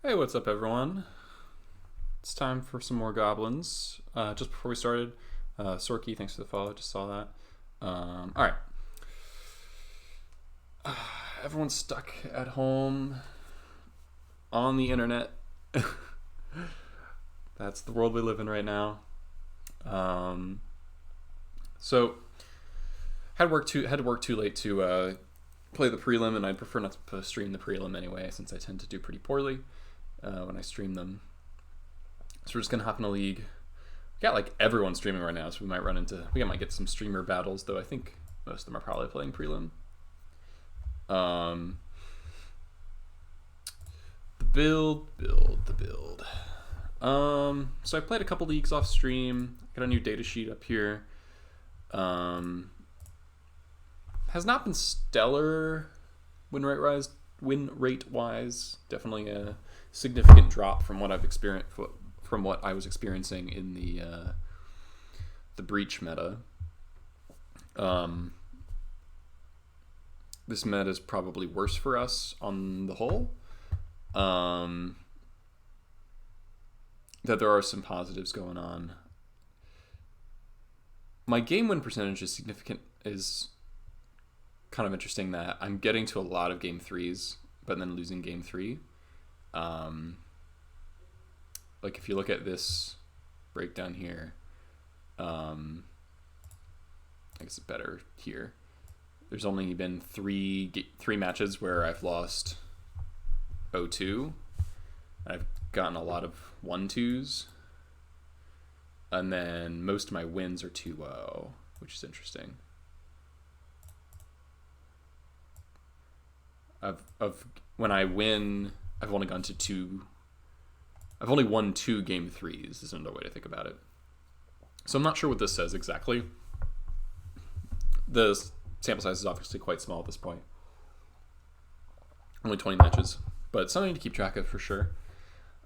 Hey, what's up, everyone? It's time for some more Goblins. Just before we started, Sorky, thanks for the follow. Just saw that. All right. Everyone's stuck at home on the internet. That's the world we live in right now. So had to work too late to play the prelim, and I'd prefer not to stream the prelim anyway, since I tend to do pretty poorly when I stream them. So we're just gonna hop in a league. We got like everyone streaming right now, so we might get some streamer battles, though I think most of them are probably playing prelim. The build. So I played a couple leagues off stream. Got a new data sheet up here. Has not been stellar win rate wise. Definitely a significant drop from what I was experiencing in the breach meta. This meta is probably worse for us on the whole. That there are some positives going on. My game win percentage is significant. Is kind of interesting that I'm getting to a lot of game threes, but then losing game three. Like if you look at this breakdown here, I guess it's better here. There's only been three matches where I've lost 0-2. I've gotten a lot of 1-2s. And then most of my wins are 2-0, which is interesting. When I win, I've only won 2 game threes, is another way to think about it. So I'm not sure what this says exactly. The sample size is obviously quite small at this point. Only 20 matches, but something to keep track of for sure.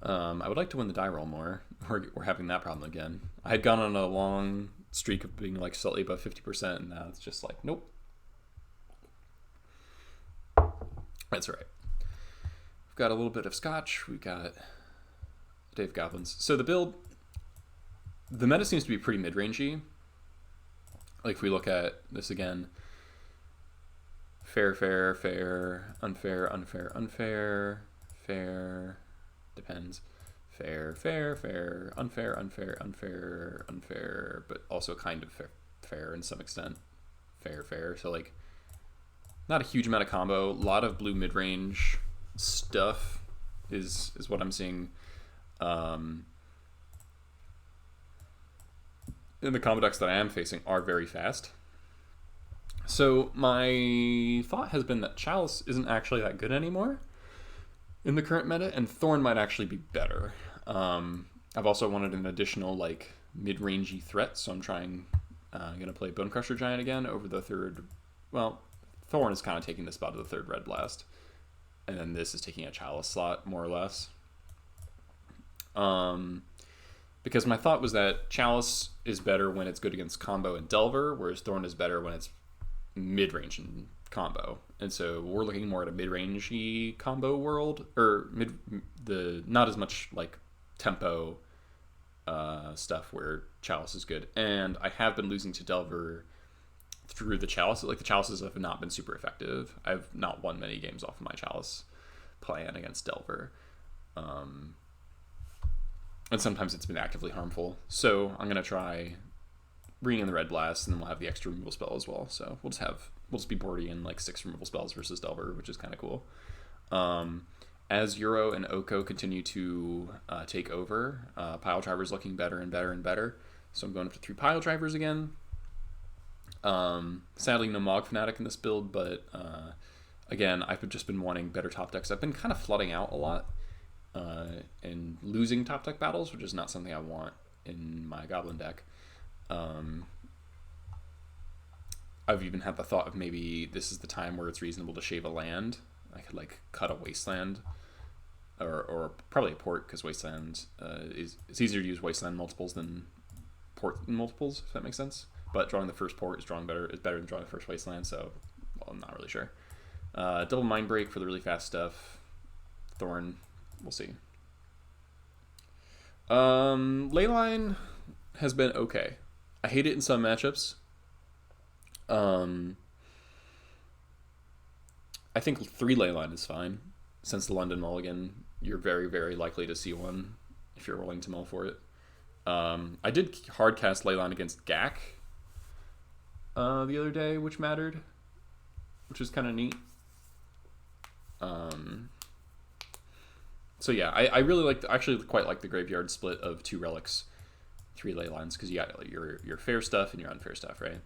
I would like to win the die roll more. We're having that problem again. I had gone on a long streak of being like slightly above 50%, and now it's just like, nope. That's all right. We've got a little bit of scotch. We've got Dave Goblins. So the meta seems to be pretty mid-rangey. Like if we look at this again, fair, unfair, fair, depends. Fair, unfair, but also kind of fair in some extent. Fair. So like, not a huge amount of combo. A lot of blue mid-range stuff is what I'm seeing. And the combo decks that I am facing are very fast. So my thought has been that Chalice isn't actually that good anymore in the current meta, and Thorn might actually be better. I've also wanted an additional like mid-rangey threat, so I'm gonna play Bone Crusher Giant again over the third. Well, Thorn is kind of taking the spot of the third Red Blast, and then this is taking a Chalice slot more or less. Because my thought was that Chalice is better when it's good against combo and Delver, whereas Thorn is better when it's mid-range and combo. And so we're looking more at a mid-rangey combo world, or not as much like tempo stuff where Chalice is good. And I have been losing to Delver through the Chalice. Like the Chalices have not been super effective. I've not won many games off of my Chalice plan against Delver. And sometimes it's been actively harmful. So I'm going to try bringing in the Red Blast, and then we'll have the extra removal spell as well. So we'll just be boardy in like 6 removal spells versus Delver, which is kind of cool. As Euro and Oko continue to take over, Pile Driver's looking better and better and better. So I'm going up to 3 Pile Drivers again. Sadly, no Mog Fanatic in this build, but again, I've just been wanting better top decks. I've been kind of flooding out a lot and losing top deck battles, which is not something I want in my Goblin deck. I've even had the thought of maybe this is the time where it's reasonable to shave a land. I could like cut a Wasteland, or probably a port, because Wasteland it's easier to use Wasteland multiples than port multiples, if that makes sense. But drawing the first port is better than drawing the first Wasteland, so I'm not really sure. Double Mind Break for the really fast stuff. Thorn, we'll see. Leyline has been okay. I hate it in some matchups. I think 3 Leyline is fine. Since the London Mulligan, you're very, very likely to see one if you're willing to mull for it. I did hardcast Leyline against Gak the other day, which mattered, which is kind of neat. So yeah, I really actually quite like the graveyard split of 2 relics, 3 Leylines, because you got your fair stuff and your unfair stuff, right?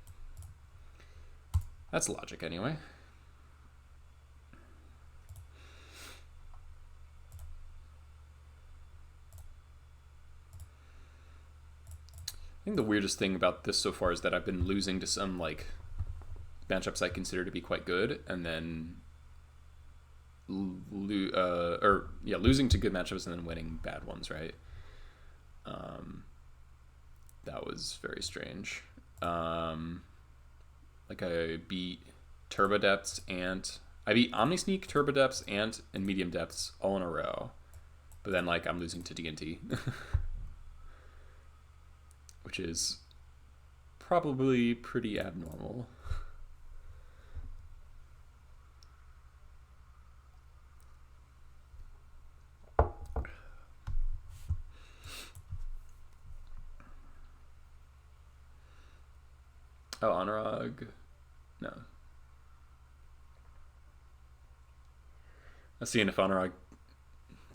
That's logic anyway. I think the weirdest thing about this so far is that I've been losing to some like matchups I consider to be quite good, and then losing to good matchups and then winning bad ones, right? That was very strange. Like I beat Turbo Depths, Ant. I beat Omnisneak, Turbo Depths, Ant, and Medium Depths all in a row. But then like I'm losing to D&T. Which is probably pretty abnormal. Oh, Anurag? No. I was seeing if Anurag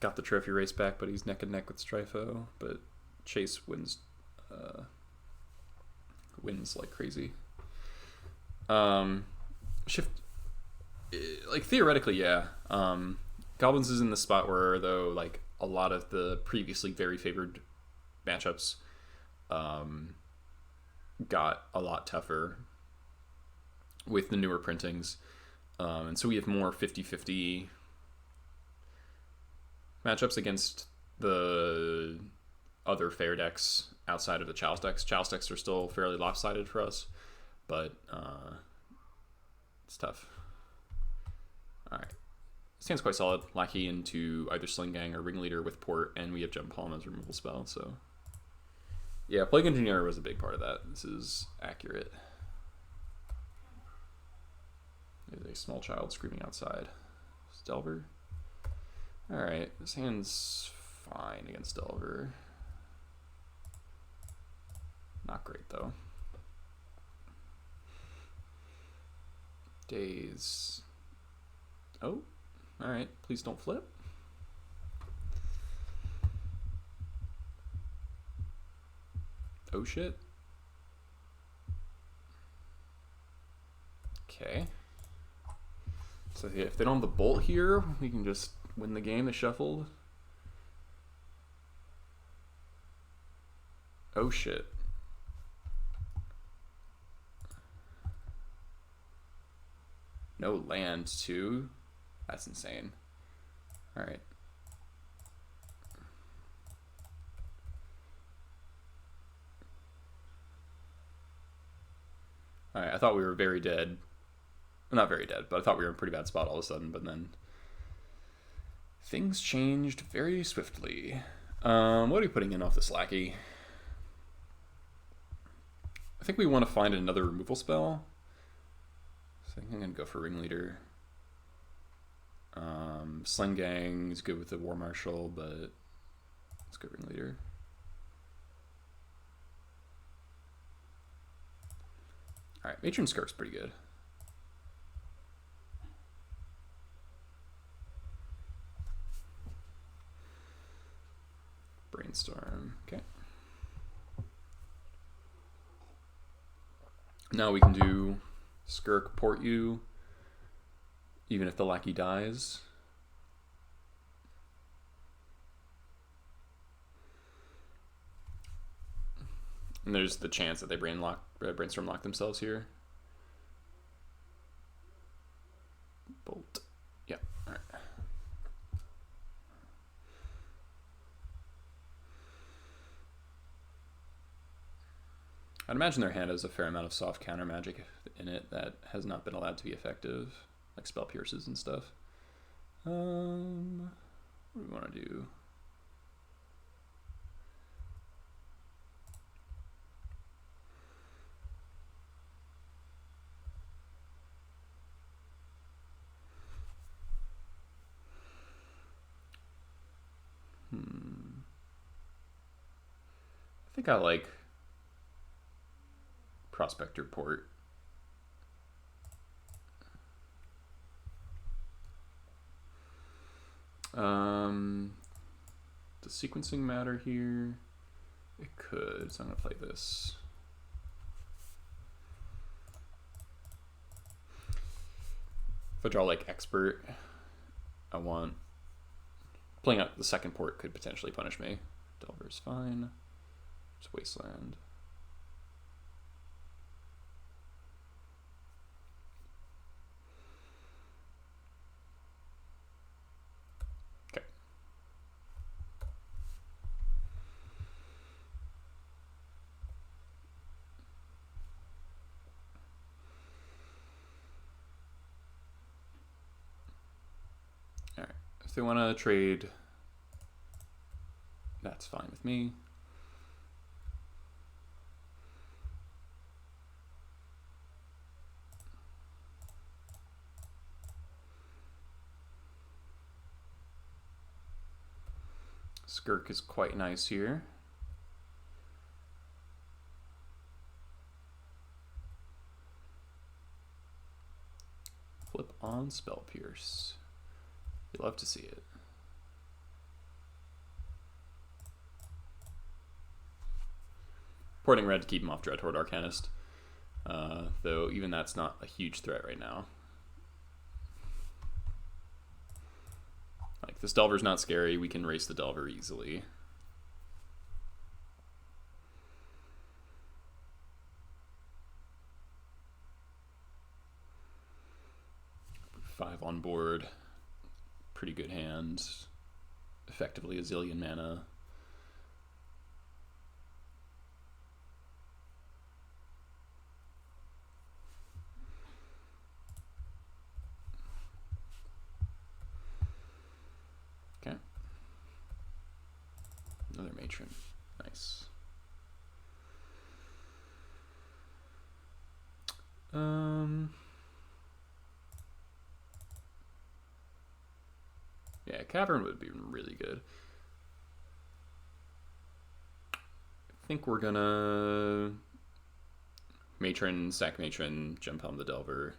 got the trophy race back, but he's neck and neck with Stryfo. But Chase wins like crazy. Shift, like theoretically, yeah. Goblins is in the spot where, though, like a lot of the previously very favored matchups got a lot tougher with the newer printings. And so we have more 50-50 matchups against the other fair decks outside of the Chalice decks. Chalice decks are still fairly lopsided for us, but it's tough. All right. Stands quite solid. Lackey into either Sling Gang or Ringleader with Port, and we have Gem Palm as removal spell, so... Yeah, Plague Engineer was a big part of that. This is accurate. There's a small child screaming outside. Delver. Alright, this hand's fine against Delver. Not great, though. Daze. Oh, alright. Please don't flip. Oh shit. Okay. So if they don't have the bolt here, we can just win the game. They shuffled. Oh shit. No land too. That's insane. Alright. Alright, I thought we were very dead. Not very dead, but I thought we were in a pretty bad spot all of a sudden, but then things changed very swiftly. What are we putting in off this Lackey? I think we want to find another removal spell. So I think I'm going to go for Ringleader. Sling Gang is good with the War Marshal, but let's go Ringleader. Alright, Matron Scarf's pretty good. Brainstorm, okay. Now we can do Skirk Port U, even if the Lackey dies. And there's the chance that they brainstorm lock themselves here. Bolt. Yeah, alright. I'd imagine their hand has a fair amount of soft counter magic in it that has not been allowed to be effective, like spell pierces and stuff. What do we want to do? think I like Prospector Port. Does sequencing matter here? It could, so I'm gonna play this. If I draw like Expert, I want playing out the second port could potentially punish me. Delver's fine. Just Wasteland. Okay. All right. If they want to trade, that's fine with me. Skirk is quite nice here. Flip on Spell Pierce. You love to see it. Porting red to keep him off Dreadhorde Arcanist. Though even that's not a huge threat right now. Like, this Delver's not scary. We can race the Delver easily. Five on board. Pretty good hand. Effectively a zillion mana. Okay. Another Matron. Nice. Yeah, Cavern would be really good. I think we're gonna Matron, sack Matron, jump on the Delver.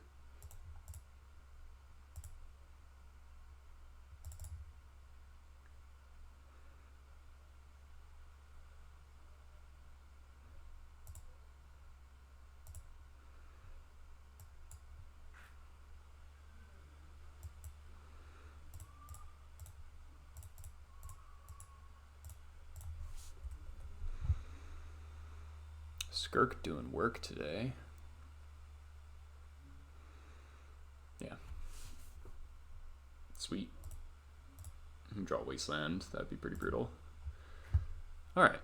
Skirk doing work today. Yeah. Sweet. Draw Wasteland. That'd be pretty brutal. Alright.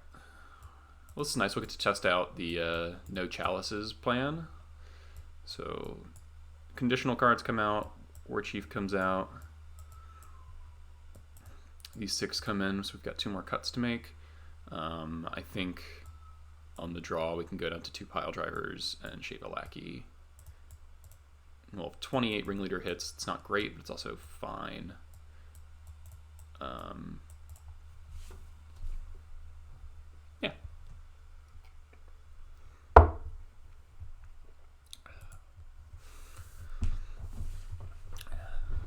Well, this is nice. We'll get to test out the no chalices plan. So, conditional cards come out. War Chief comes out. These 6 come in, so we've got 2 more cuts to make. I think on the draw, we can go down to 2 pile drivers and shave a lackey. Well, 28 ringleader hits. It's not great, but it's also fine. Yeah.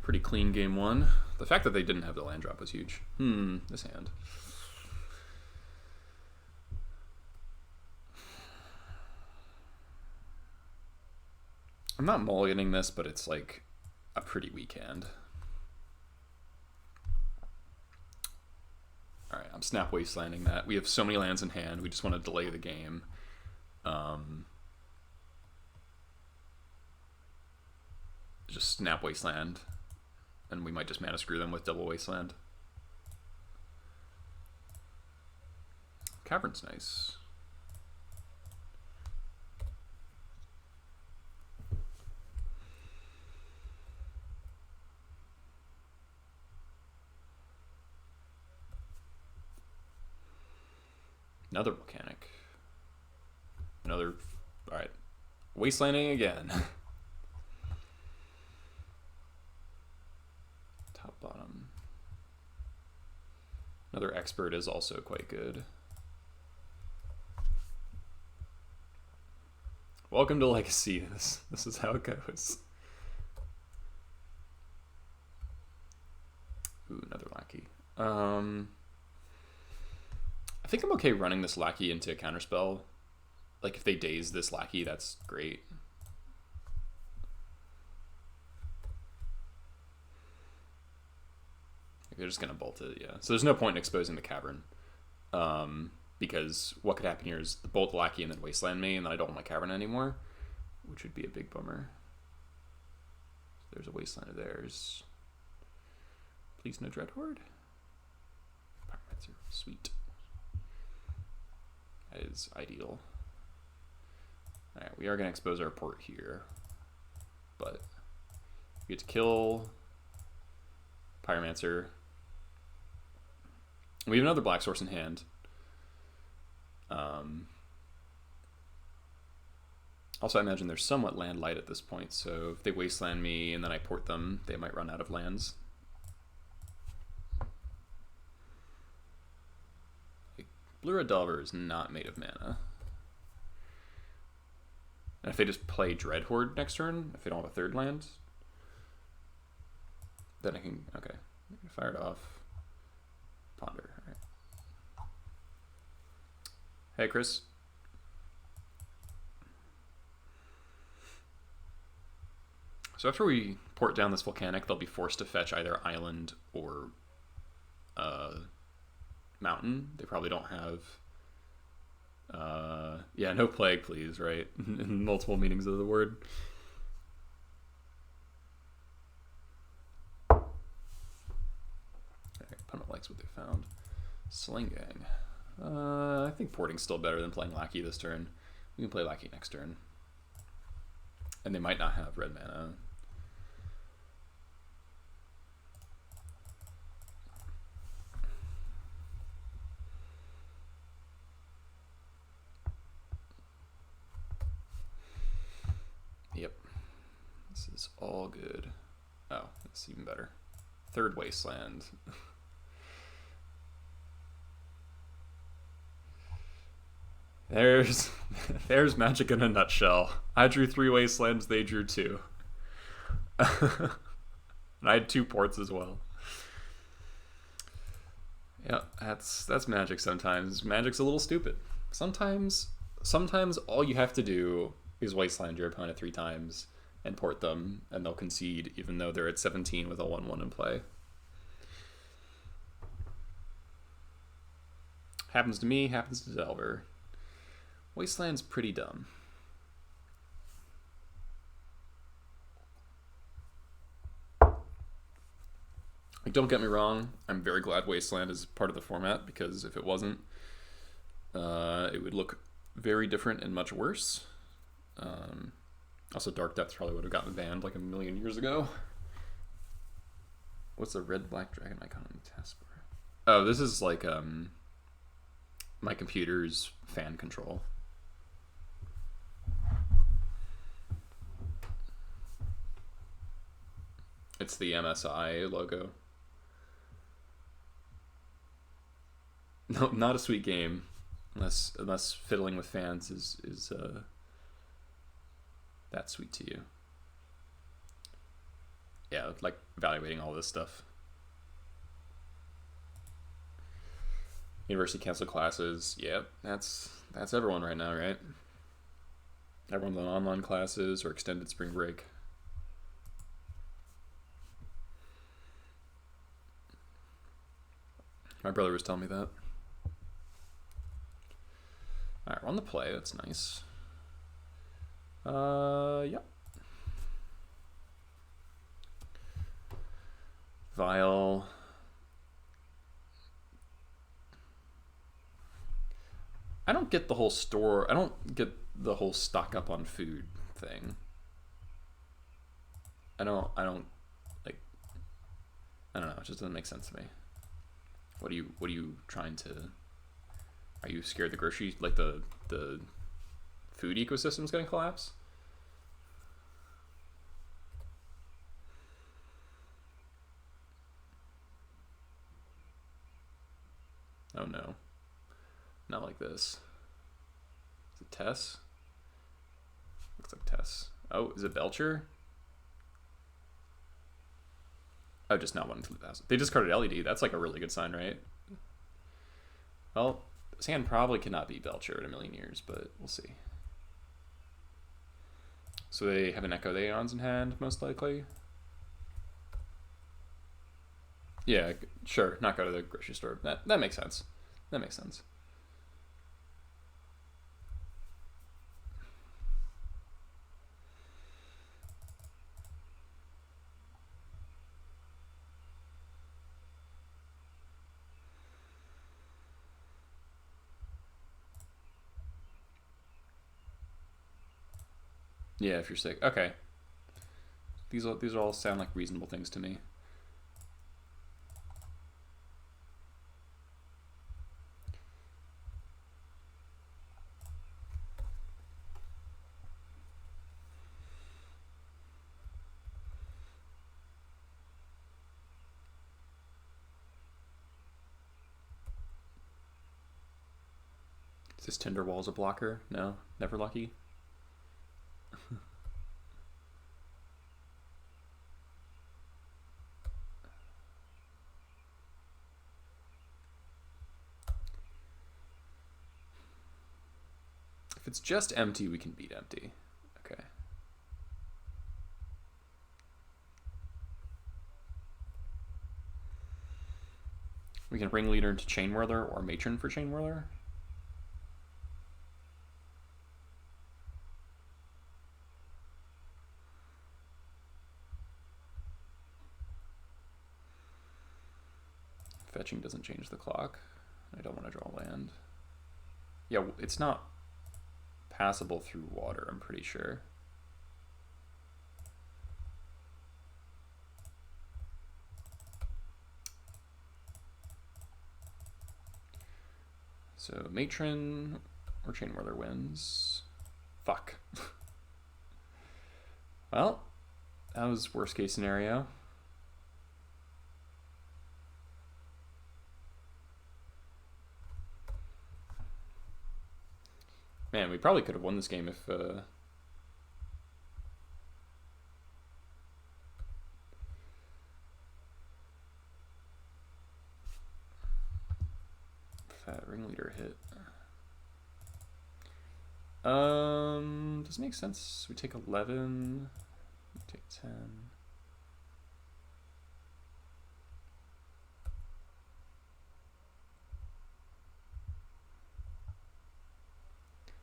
Pretty clean game 1. The fact that they didn't have the land drop was huge. This hand. I'm not mulliganing this, but it's like a pretty weak hand. Alright, I'm snap wastelanding that. We have so many lands in hand, we just want to delay the game. Just snap wasteland, and we might just mana screw them with double wasteland. Cavern's nice. Another volcanic. Another. Alright. Wastelanding again. Top, bottom. Another expert is also quite good. Welcome to Legacy. This is how it goes. Ooh, another lackey. I think I'm okay running this lackey into a counterspell. Like, if they daze this lackey, that's great. They're just going to bolt it, yeah. So there's no point in exposing the cavern. Because what could happen here is the bolt lackey and then wasteland me, and then I don't want my cavern anymore, which would be a big bummer. So there's a wasteland of theirs. Please no Dreadhorde. Pyromancer, sweet. That is ideal. Alright, we are going to expose our port here. But we get to kill Pyromancer. We have another black source in hand. Also, I imagine they're somewhat land light at this point, so if they wasteland me and then I port them, they might run out of lands. Blue Red Delver is not made of mana. And if they just play Dreadhorde next turn, if they don't have a third land, then I can, okay, fire it off. Ponder, all right. Hey, Chris. So after we port down this volcanic, they'll be forced to fetch either island or mountain. They probably don't have... yeah, no plague, please, right? In multiple meanings of the word. Okay, opponent likes what they found. Sling Gang. I think porting's still better than playing Lackey this turn. We can play Lackey next turn. And they might not have red mana. Yep. This is all good. Oh, it's even better. Third Wasteland. There's Magic in a nutshell. I drew 3 Wastelands, they drew 2. And I had 2 ports as well. Yeah, that's Magic sometimes. Magic's a little stupid. Sometimes all you have to do is Wasteland your opponent 3 times and port them, and they'll concede even though they're at 17 with a 1/1 in play. Happens to me, happens to Delver. Wasteland's pretty dumb. Like, don't get me wrong, I'm very glad Wasteland is part of the format, because if it wasn't, it would look very different and much worse. Also, Dark Depth probably would have gotten banned like a million years ago. What's the red-black dragon icon on the taskbar? Oh, this is like my computer's fan control. It's the MSI logo. No, not a sweet game, unless fiddling with fans is that sweet to you. Yeah, like evaluating all this stuff. University canceled classes. Yep, that's everyone right now, right? Everyone's on online classes or extended spring break. My brother was telling me that. Alright, we're on the play. That's nice. Yep. Vial. I don't get the whole store. I don't get the whole stock up on food thing. I don't like. I don't know. It just doesn't make sense to me. What are you trying to? Are you scared the grocery, like the food ecosystem's gonna collapse? Oh no. Not like this. Is it Tess? looks like Tess. Oh, is it Belcher? Oh, just not 1 in 2,000. They discarded LED. That's like a really good sign, right? Well, this hand probably cannot be Belcher in a million years, but we'll see. So they have an Echo the Aeons in hand, most likely. Yeah, sure. Not go to the grocery store. That makes sense. That makes sense. Yeah, if you're sick. Okay. These all sound like reasonable things to me. Is this Tinder Walls a blocker? No? Never lucky? If it's just empty, we can beat empty. Okay. We can Ringleader into Chain Whirler or Matron for Chain Whirler. Fetching doesn't change the clock. I don't want to draw land. Yeah, it's not passable through water, I'm pretty sure. So Matron or Chain Whirler wins. Fuck. Well, that was worst case scenario. Man, we probably could have won this game if that Ringleader hit. Does it make sense? We take 11, we take 10.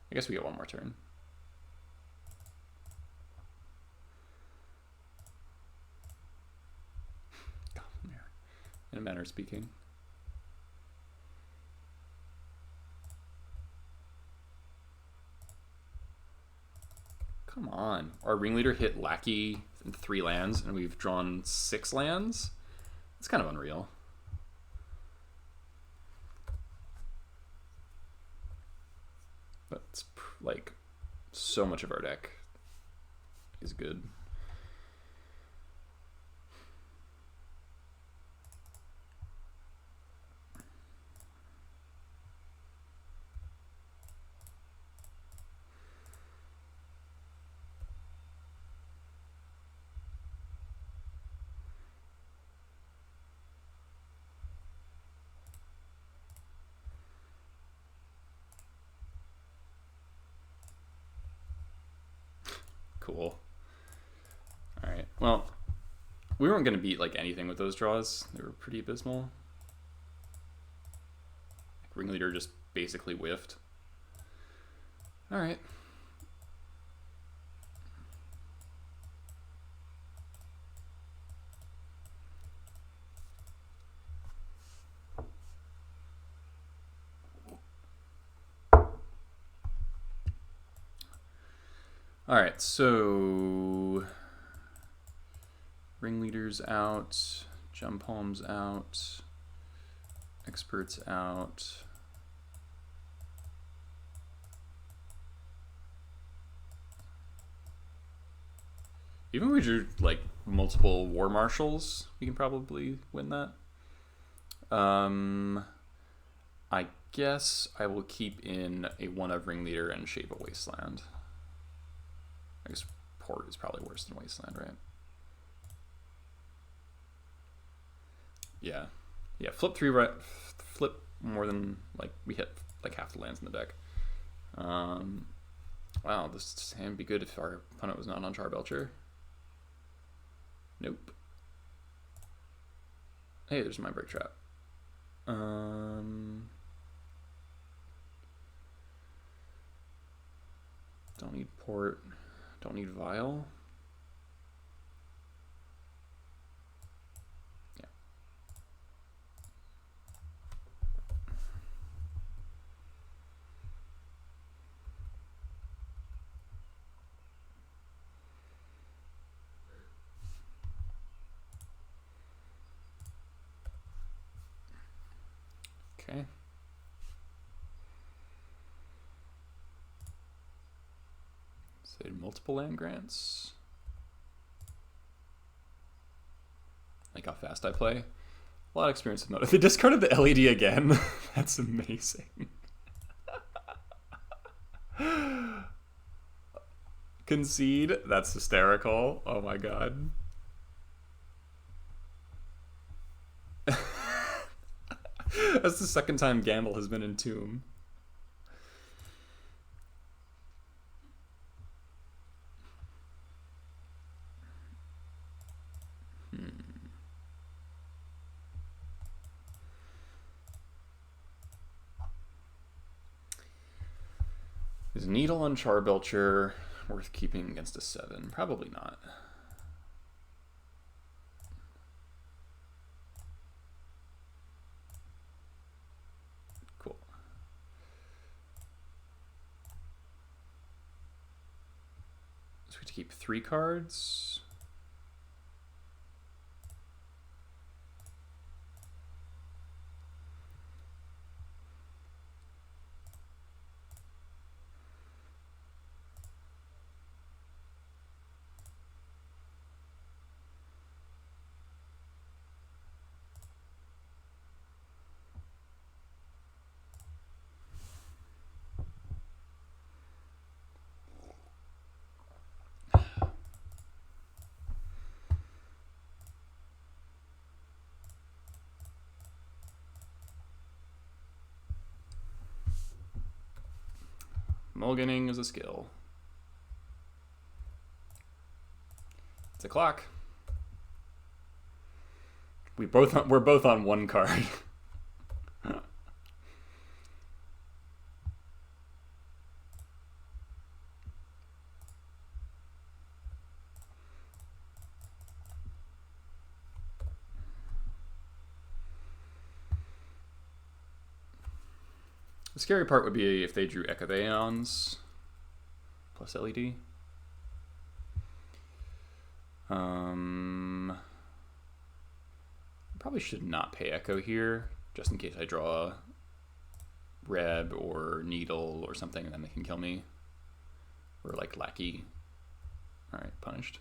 I guess we get one more turn. In a manner of speaking. Come on. Our Ringleader hit Lackey in 3 lands, and we've drawn 6 lands? It's kind of unreal. But it's like so much of our deck is good. Cool. All right. Well, we weren't going to beat like anything with those draws. They were pretty abysmal. Ringleader just basically whiffed. All right. All right, so Ringleader's out, Jump Home's out, Expert's out. Even if we drew like multiple War Marshals, we can probably win that. I guess I will keep in a 1 of Ringleader and Shape of Wasteland. I guess Port is probably worse than Wasteland, right? Yeah. Yeah, flip 3 right, flip more than, like, we hit like half the lands in the deck. Wow, this hand would be good if our opponent was not on Belcher. Nope. Hey, there's my break trap. Don't need Port. Don't need Vial. Yeah. Okay. Say multiple land grants. Like how fast I play. A lot of experience with Moto. They discarded the LED again. That's amazing. Concede. That's hysterical. Oh my god. That's the second time Gamble has been in Tomb. Is Needle on Charbelcher worth keeping against a 7? Probably not. Cool. So we have to keep 3 cards. Mulliganing is a skill. It's a clock. We're both on 1 card. The scary part would be if they drew Echobaons plus LED. Probably should not pay Echo here, just in case I draw Reb or Needle or something, and then they can kill me. Or like Lackey. Alright, punished.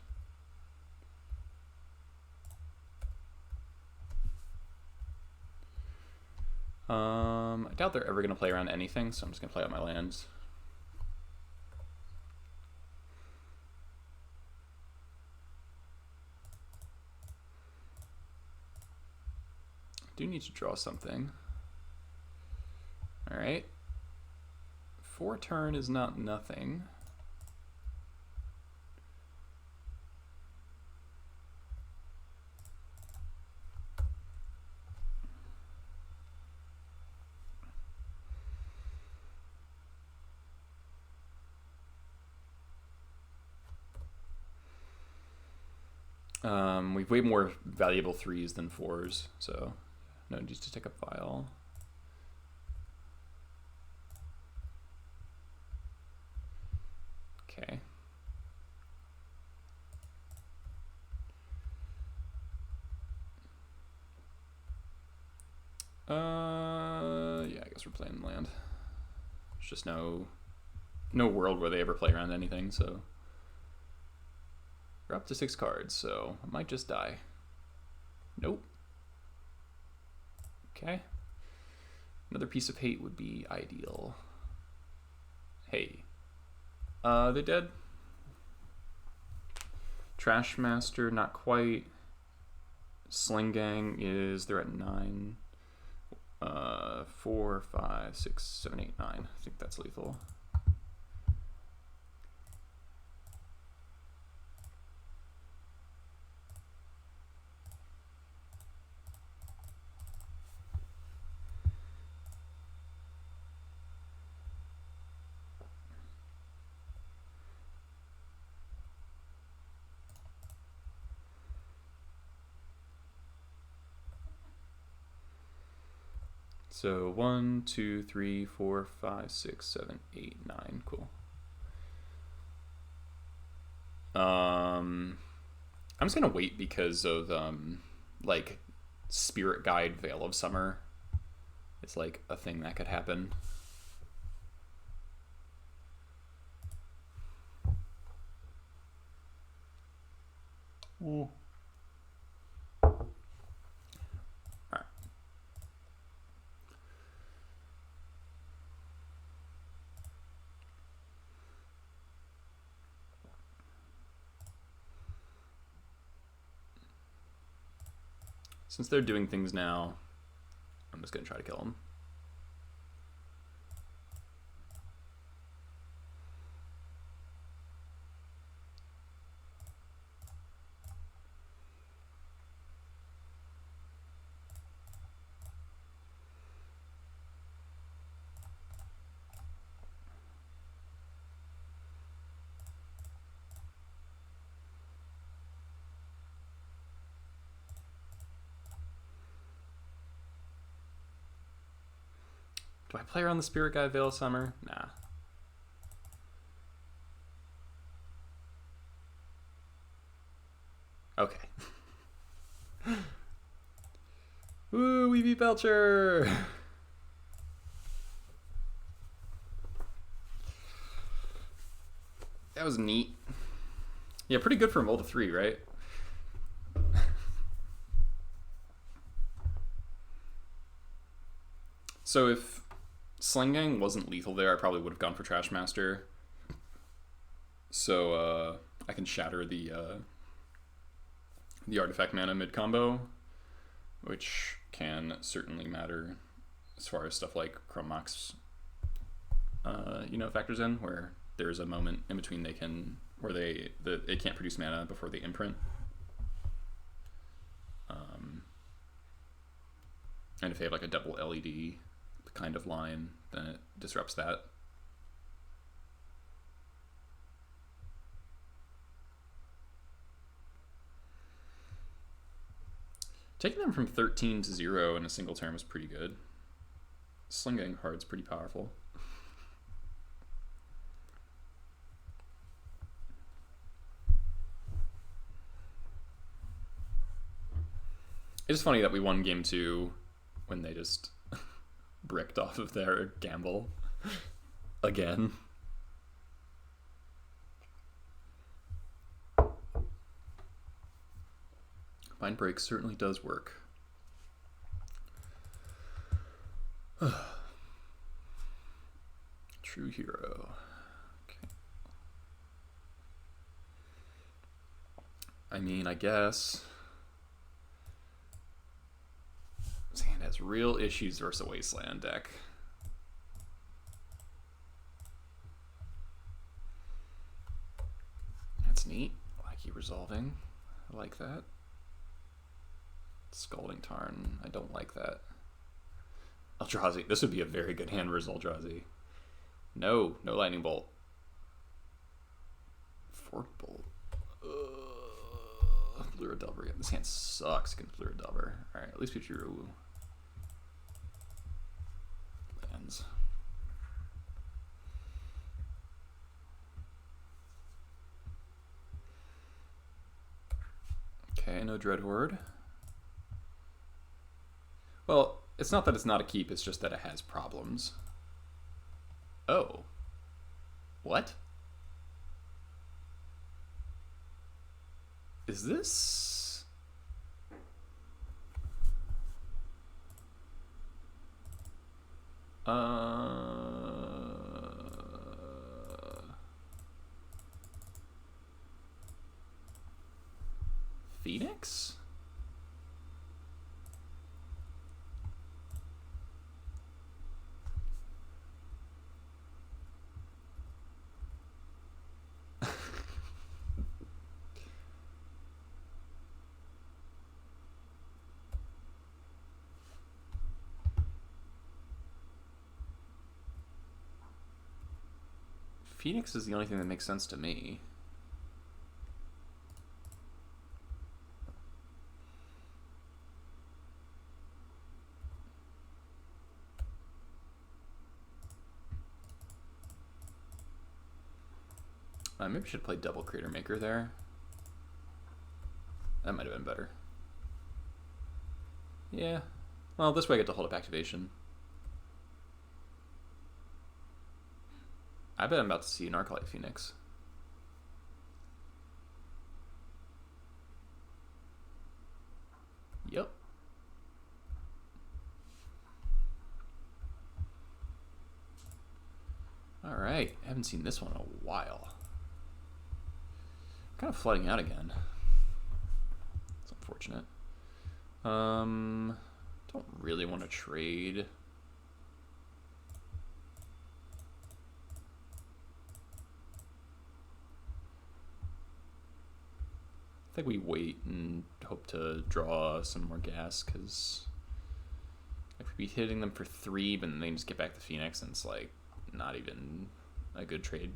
I doubt they're ever going to play around anything, so I'm just going to play out my lands. I do need to draw something. Alright. 4 turn is not nothing. We've way more valuable 3s than 4s, so no need to take a Vial. Okay. Yeah, I guess we're playing land. There's just no world where they ever play around anything, so we're up to 6 cards, so I might just die. Nope. Okay. Another piece of hate would be ideal. Hey. They dead? Trash Master, not quite. Sling Gang they're at 9. 4, 5, 6, 7, 8, 9. I think that's lethal. So 1, 2, 3, 4, 5, 6, 7, 8, 9. Cool. I'm just gonna wait because of like Spirit Guide Veil of Summer. It's like a thing that could happen. Ooh. Since they're doing things now, I'm just going to try to kill them. Do I play around the Spirit Guide Veil of Summer? Nah. Okay. Woo, we beat Belcher! That was neat. Yeah, pretty good for a roll to 3, right? So if Sling Gang wasn't lethal there, I probably would have gone for Trash Master. So I can shatter the artifact mana mid combo, which can certainly matter as far as stuff like Chrome Mox, factors in, where there's a moment in between it can't produce mana before they imprint. And if they have like a double LED kind of line, then it disrupts that. Taking them from 13 to 0 in a single turn was pretty good. Sling Gang card's pretty powerful. It's funny that we won game 2 when they just bricked off of their gamble again. Mind Break certainly does work. True hero. Okay. I mean, I guess this hand has real issues versus a Wasteland deck. That's neat. Lackey Resolving. I like that. Scalding Tarn. I don't like that. Eldrazi. This would be a very good hand versus Eldrazi. No Lightning Bolt. Fork Bolt. Blue Delver. This hand sucks against Blue Delver. Alright, at least we drew lands. Okay, no Dread Horde. Well, it's not that it's not a keep, it's just that it has problems. Oh. What? Is this... Phoenix? Phoenix is the only thing that makes sense to me. Maybe I should play double Crater Maker there. That might have been better. Yeah. Well, this way I get to hold up activation. I bet I'm about to see an Arclight Phoenix. Yep. Alright, haven't seen this one in a while. Kind of flooding out again. It's unfortunate. Don't really want to trade. I think we wait and hope to draw some more gas, because if we be hitting them for 3, but then they just get back to Phoenix, and it's like not even a good trade.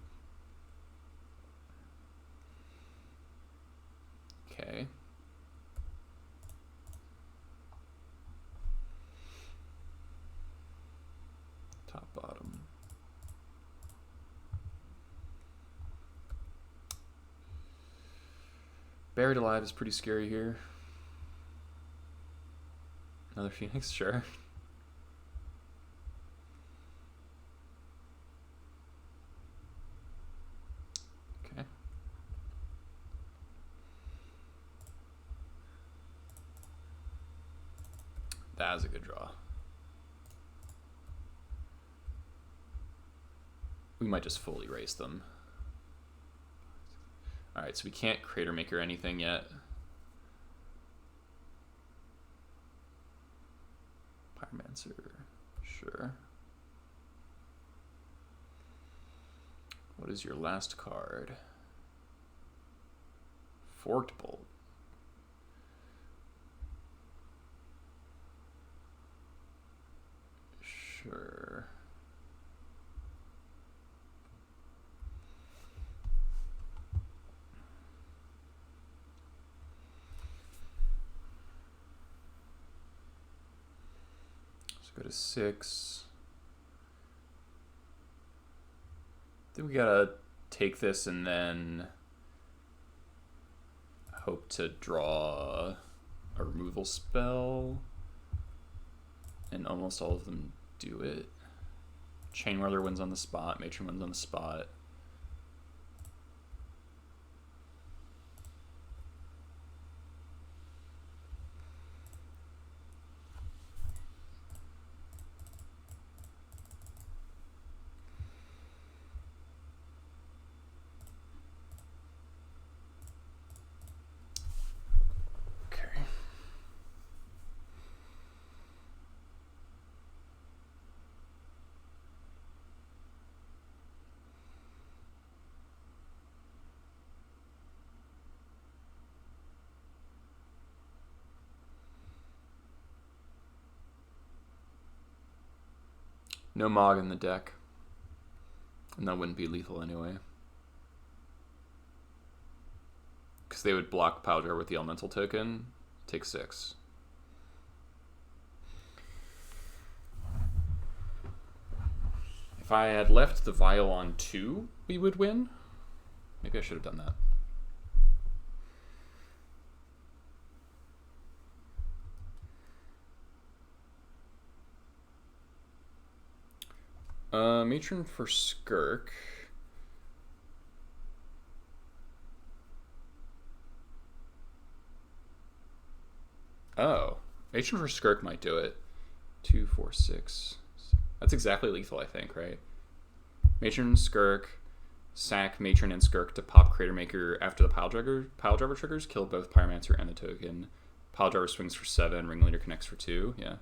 Okay. Top, bottom. Buried Alive is pretty scary here. Another Phoenix, sure. Okay. That was a good draw. We might just fully erase them. Alright, so we can't Crater Maker anything yet. Pyromancer, sure. What is your last card? Forked Bolt. Sure. Go to 6. I think we gotta take this and then hope to draw a removal spell, and almost all of them do it. Chain Whirler wins on the spot, Matron wins on the spot. No Mog in the deck. And that wouldn't be lethal anyway. Because they would block Powder with the Elemental token. Take 6. If I had left the Vial on 2, we would win. Maybe I should have done that. Matron for Skirk. Oh, Matron for Skirk might do it. 2, 4, 6. That's exactly lethal, I think, right? Matron, Skirk, Sack Matron and Skirk to pop Crater Maker after the pile driver triggers. Kill both Pyromancer and the token. Pile driver swings for 7. Ringleader connects for 2. Yeah.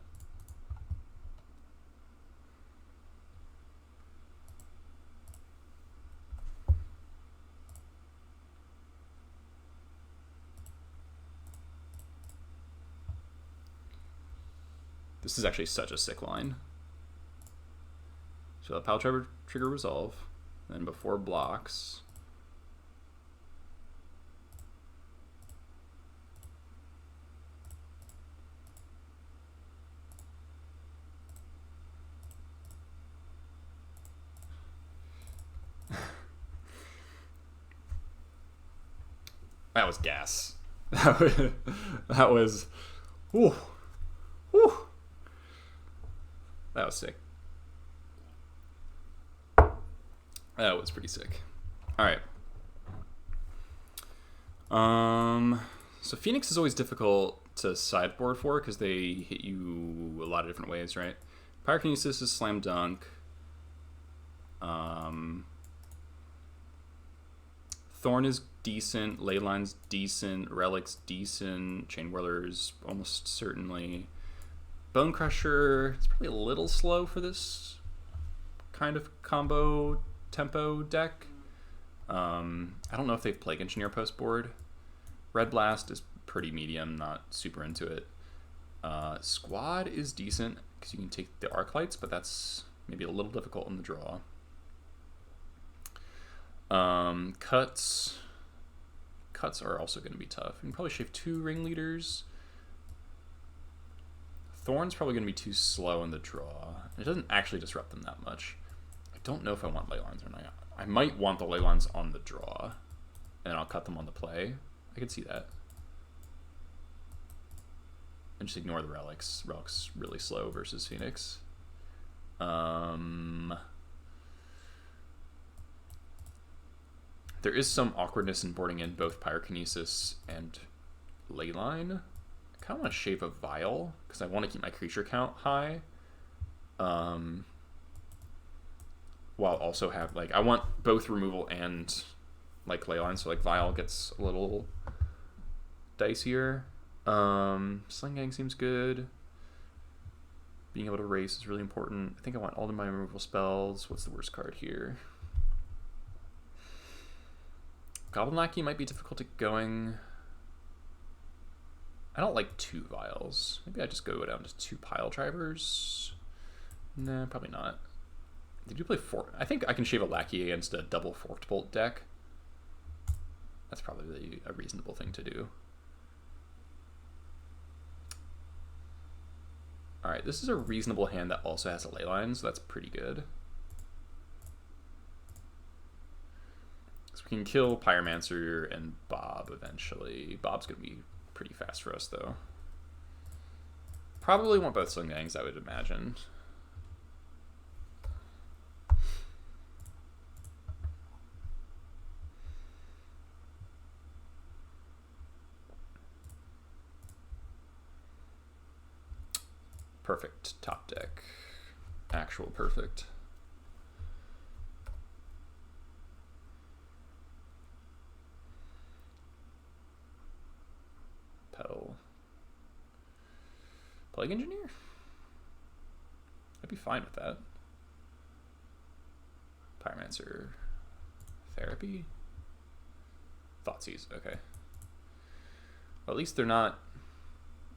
This is actually such a sick line. So the pile driver trigger resolve. Then before blocks. That was gas. That was, whew, whew. That was sick. That was pretty sick. All right. So Phoenix is always difficult to sideboard for because they hit you a lot of different ways, right? Pyrokinesis is slam dunk. Thorn is decent. Leyline's decent. Relic's decent. Chain Whirler's almost certainly. Bone Crusher, it's probably a little slow for this kind of combo tempo deck. I don't know if they've Plague Engineer post board. Red Blast is pretty medium, not super into it. Squad is decent because you can take the Arc Lights, but that's maybe a little difficult in the draw. Cuts are also going to be tough. You can probably shave 2 Ringleaders. Thorn's probably going to be too slow in the draw. It doesn't actually disrupt them that much. I don't know if I want Leylines or not. I might want the Leylines on the draw, and I'll cut them on the play. I could see that. And just ignore the Relics. Relics really slow versus Phoenix. There is some awkwardness in boarding in both Pyrokinesis and Leyline. I kind of want to shave a Vial because I want to keep my creature count high. While also have, like, I want both removal and, like, Leyline, so, like, Vial gets a little dicier. Sling Gang seems good. Being able to race is really important. I think I want all of my removal spells. What's the worst card here? Goblin Lackey might be difficult to get going. I don't like 2 Vials. Maybe I just go down to 2 Pile Drivers. Nah, probably not. Did you play 4? I think I can shave a Lackey against a double Forked Bolt deck. That's probably a reasonable thing to do. Alright, this is a reasonable hand that also has a Leyline, so that's pretty good. So we can kill Pyromancer and Bob eventually. Bob's going to be pretty fast for us, though. Probably want both Sling Gangs, I would imagine. Perfect top deck. Actual perfect. Pedal. Plague Engineer? I'd be fine with that. Pyromancer. Therapy? Thoughtseize, okay. Well, at least they're not...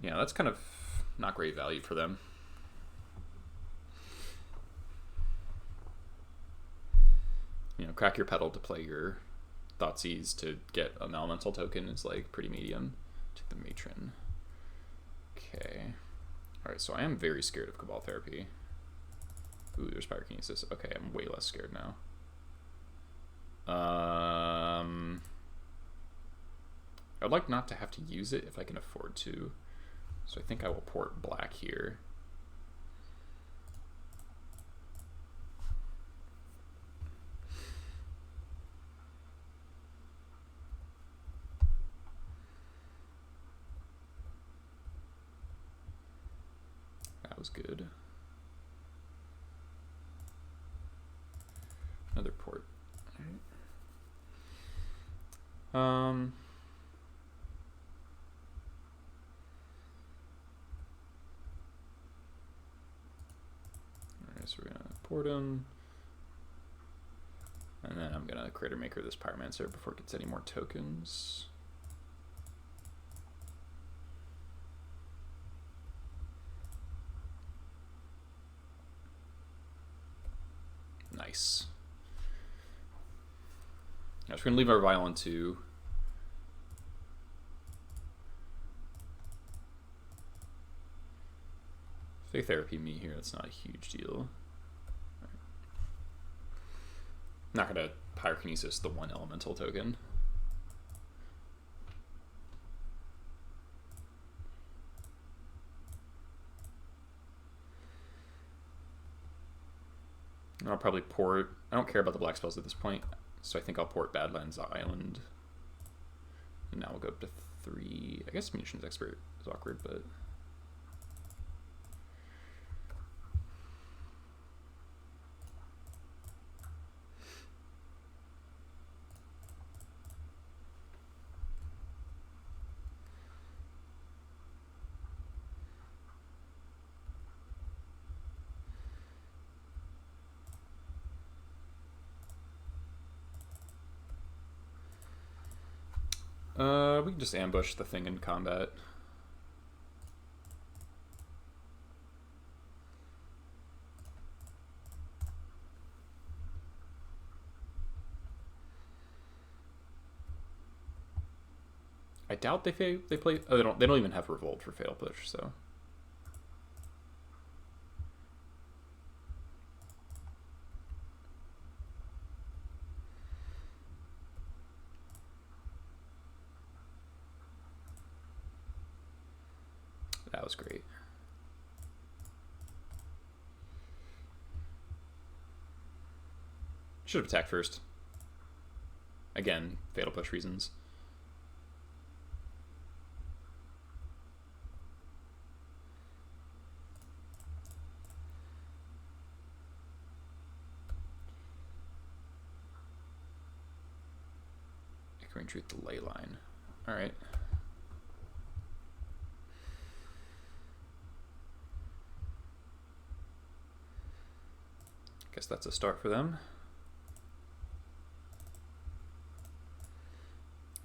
Yeah, that's kind of not great value for them. You know, crack your pedal to play your Thoughtseize to get an elemental token is like pretty medium. Take the Matron. Okay. Alright, so I am very scared of Cabal Therapy. Ooh, there's Pyrokinesis. Okay, I'm way less scared now. I'd like not to have to use it if I can afford to. So I think I will port black here. That was good. Another port. All right. Alright, so we're gonna port him. And then I'm gonna Crater Maker this Pyromancer before it gets any more tokens. Nice. Now we're gonna leave our Violin too. If they therapy me here, that's not a huge deal. Right. Not gonna Pyrokinesis the one elemental token. I'll probably port. I don't care about the black spells at this point, so I think I'll port Badlands Island. And now we'll go up to 3. I guess Munitions Expert is awkward, but. We can just ambush the thing in combat. I doubt they play. Oh, they don't even have Revolt for Fatal Push, so. That was great. Should have attacked first. Again, Fatal Push reasons. I can retreat the ley line. All right. Guess that's a start for them.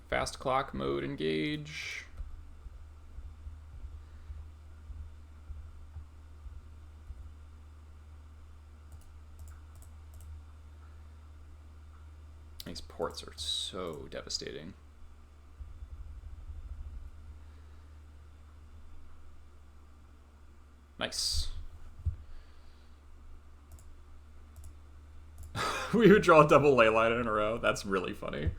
Fast clock mode engage. These ports are so devastating. Nice. We would draw a double ley line in a row. That's really funny.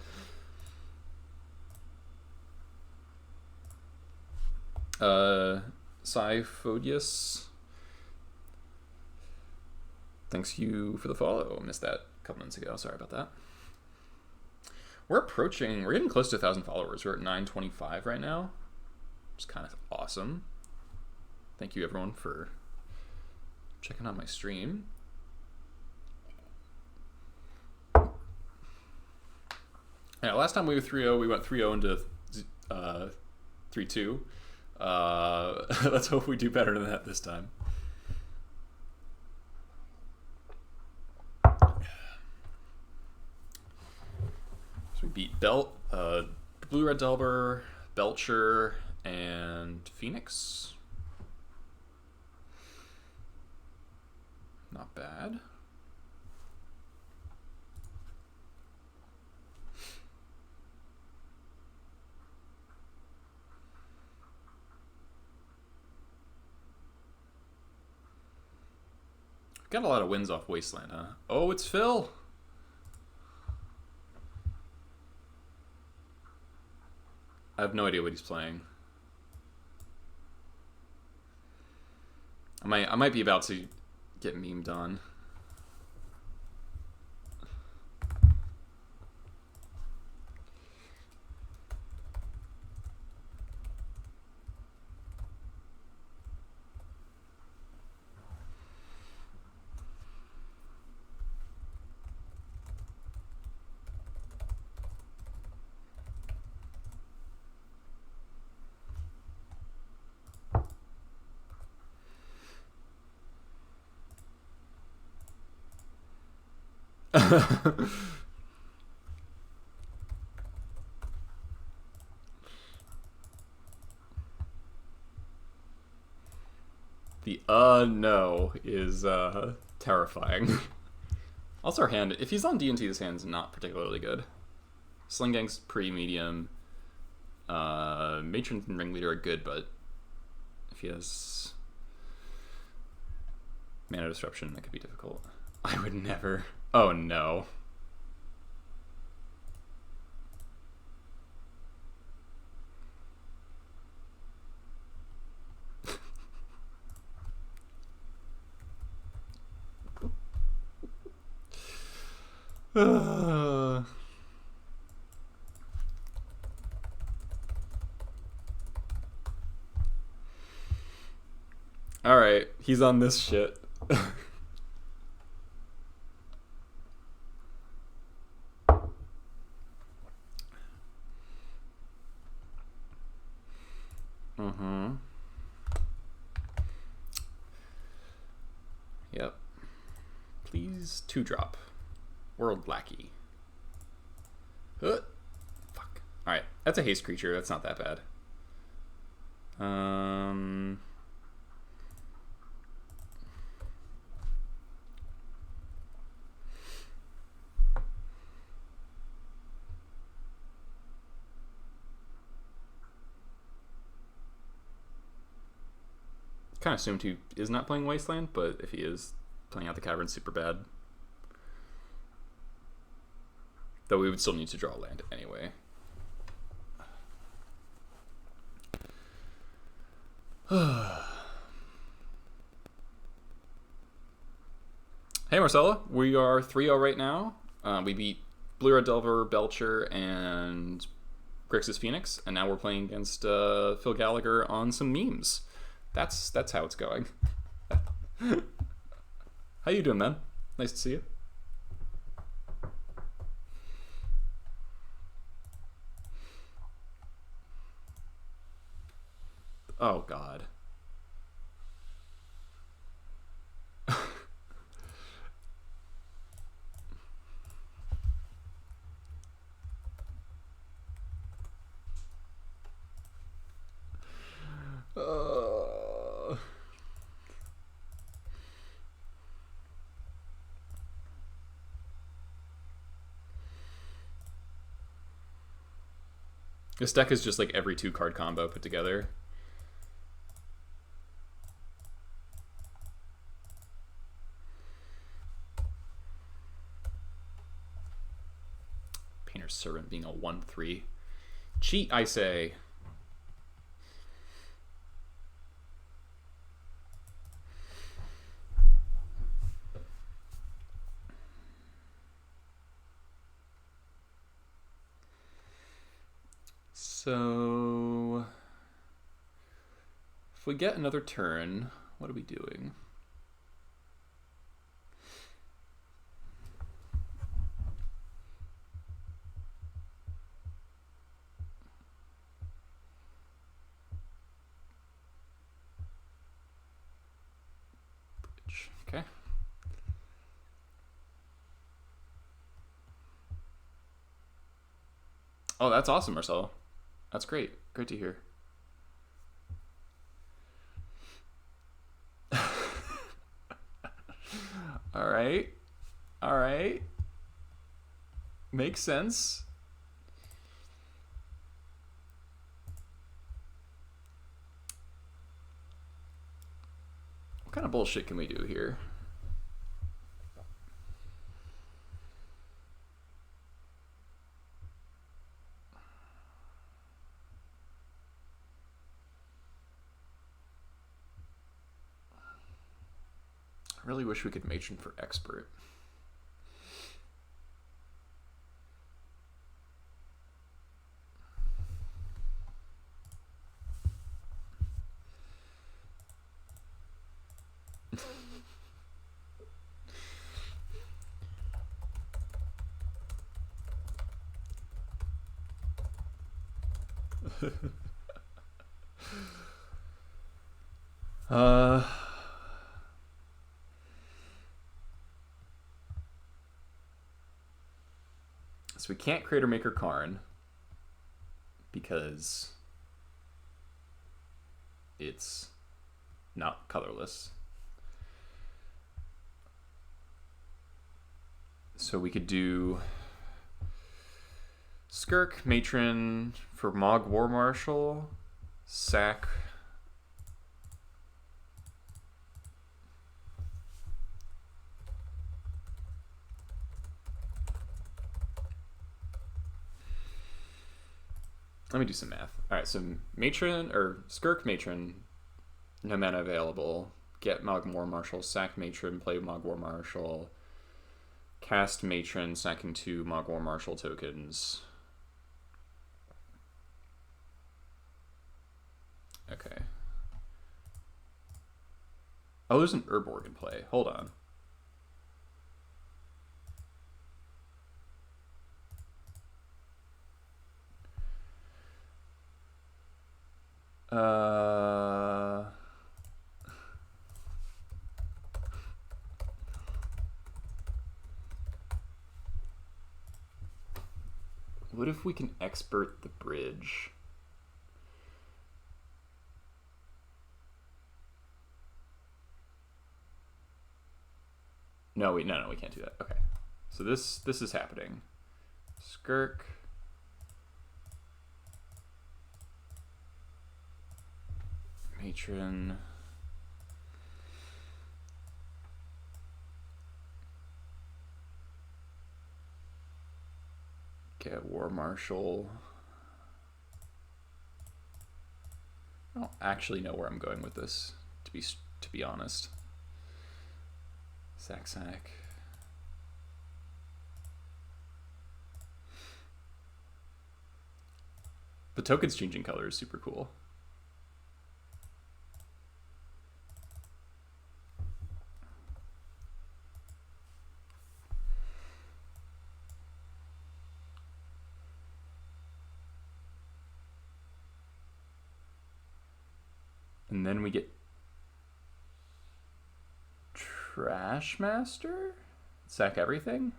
Cyphodius. Thanks you for the follow. I missed that a couple minutes ago. Sorry about that. We're getting close to 1,000 followers. We're at 925 right now. It's kind of awesome. Thank you everyone for checking out my stream. Yeah, last time we were 3-0, we went 3-0 into 3-2. Let's hope we do better than that this time. So we beat Blue Red Delver, Belcher, and Phoenix. Not bad. Got a lot of wins off Wasteland, huh? Oh, it's Phil! I have no idea what he's playing. I might be about to get memed on. The no is terrifying. Also, our hand, if he's on D&T, this hand's not particularly good. Sling Gang's pretty medium. Matron and Ringleader are good, but if he has mana disruption, that could be difficult. I would never. Oh no. Alright, he's on this shit. Yep. Please 2-drop. World Lackey. Fuck. Alright, that's a haste creature. That's not that bad. Kind of assumed he is not playing Wasteland, but if he is playing out the Cavern, super bad. Though we would still need to draw land anyway. Hey Marcella, we are 3-0 right now. We beat Blue Red Delver, Belcher, and Grixis Phoenix, and now we're playing against Phil Gallagher on some memes. That's how it's going. How you doing, man? Nice to see you. Oh God. This deck is just like every 2-card combo put together. Painter's Servant being a 1/3. Cheat, I say. So if we get another turn, what are we doing? Okay. Oh, that's awesome, Marcelo. That's great. Great to hear. All right. All right. Makes sense. What kind of bullshit can we do here? I really wish we could matron for expert. So we can't Creator Maker Karn because it's not colorless. So we could do Skirk, Matron for Mog War Marshal, sack. Let me do some math. All right, so Matron or Skirk Matron, no mana available. Get Mog War Marshal, sack Matron, play Mog War Marshal, cast Matron, sacking 2 Mog War Marshal tokens. Okay. Oh, there's an Urborg in play. Hold on. What if we can expert the bridge? No, we can't do that. Okay. So this is happening. Skirk. Matron. Get War Marshal. I don't actually know where I'm going with this, to be honest. Sack. The tokens changing color is super cool. And then we get Trash Master? Sack everything?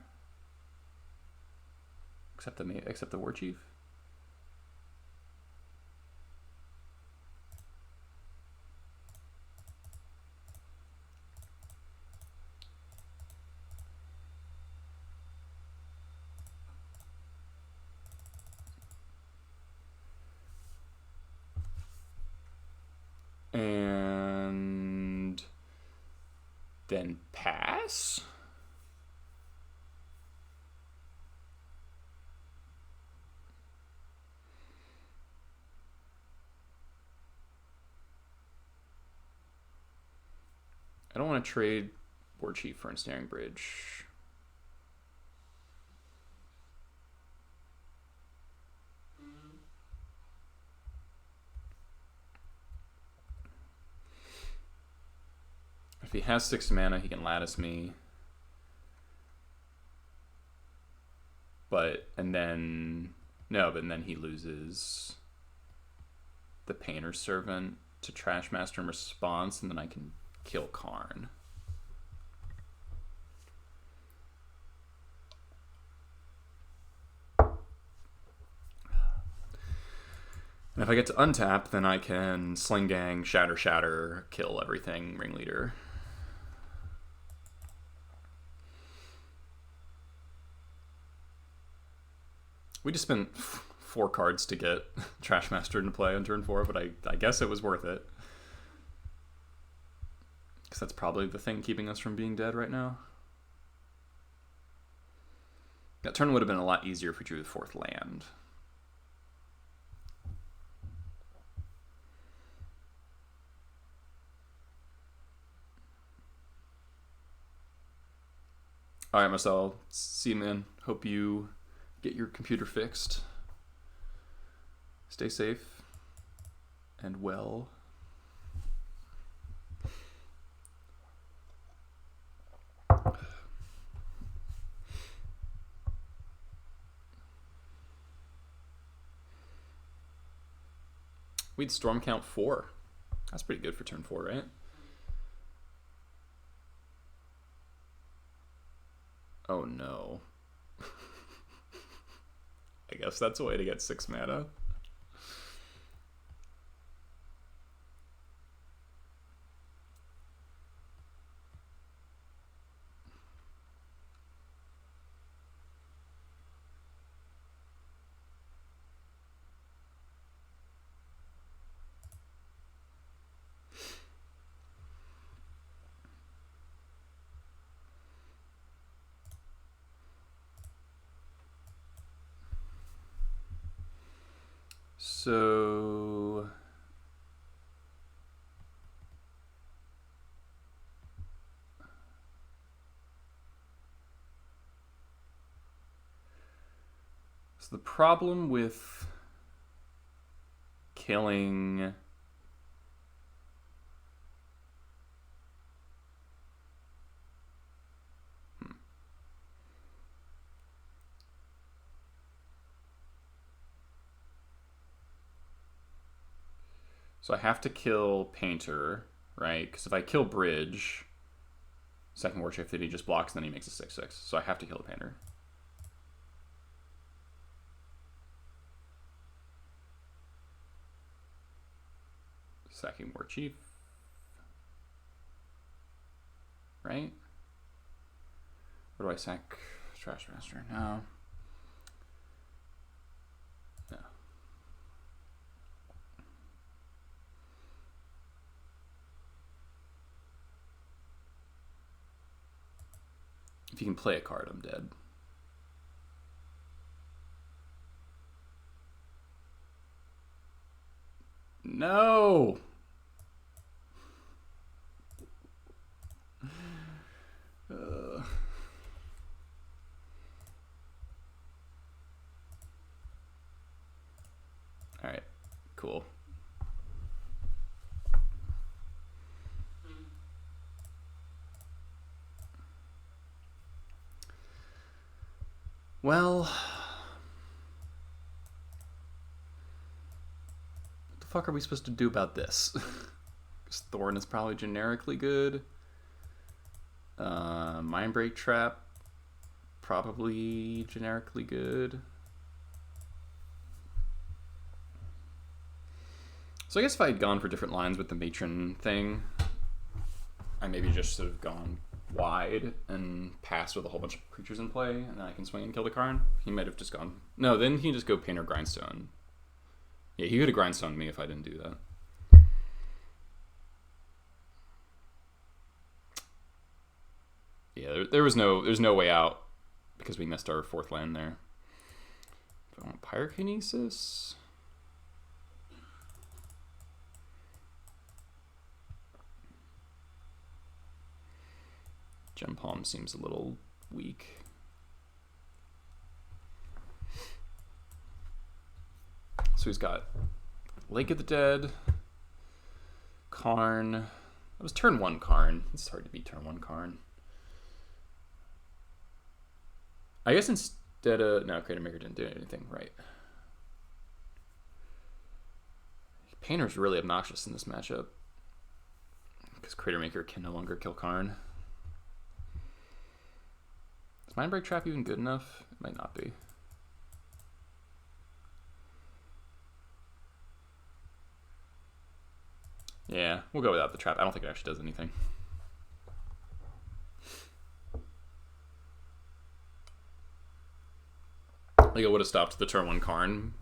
Except the War Chief? And then pass? I don't want to trade War Chief for Ensnaring Bridge. If he has 6 mana, he can Lattice me. But then he loses the Painter's Servant to Trash Master in response, and then I can kill Karn. And if I get to untap, then I can Sling Gang, Shatter, kill everything, Ringleader. We just spent 4 cards to get Trash Master into play on turn 4, but I guess it was worth it. Because that's probably the thing keeping us from being dead right now. That turn would have been a lot easier if we drew the 4th land. Alright, Marcel. See you, man. Hope you get your computer fixed. Stay safe and well. We'd Storm Count 4. That's pretty good for turn 4, right? Oh no. I guess that's a way to get 6 mana. So the problem with killing So I have to kill Painter, right? Because if I kill Bridge, second War Shift that he just blocks, and then he makes a 6/6. So I have to kill the Painter. Sacking War Chief. Right? Or do I sack Trash Master? No. No. If you can play a card, I'm dead. No! Alright, cool. Well, what the fuck are we supposed to do about this? Because Thorn is probably generically good. Mindbreak Trap, probably generically good. So I guess if I had gone for different lines with the Matron thing, I maybe just sort of gone wide and passed with a whole bunch of creatures in play, and then I can swing and kill the Karn. He might have just gone... No, then he can just go Painter Grindstone. Yeah, he could have Grindstone me if I didn't do that. Yeah, there's no way out because we missed our 4th land there. Do I want Pyrokinesis? Gem Palm seems a little weak. So he's got Lake of the Dead, Karn. That was turn 1 Karn. It's hard to beat turn 1 Karn. I guess instead of... No, Crater Maker didn't do anything right. Painter's really obnoxious in this matchup. Because Crater Maker can no longer kill Karn. Is Mindbreak Trap even good enough? It might not be. Yeah, we'll go without the trap. I don't think it actually does anything. Like, it would have stopped the turn 1 Karn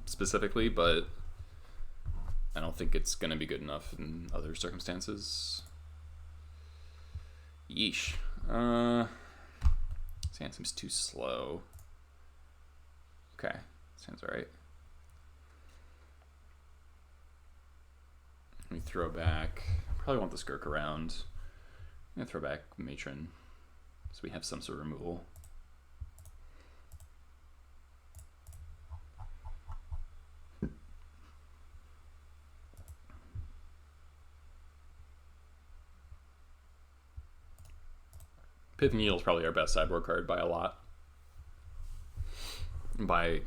specifically, but I don't think it's going to be good enough in other circumstances. Yeesh. This hand seems too slow. Okay, this hand's alright. Let me throw back. Probably want the Skirk around. I'm going to throw back Matron so we have some sort of removal. Pith Needle is probably our best sideboard card by a lot. By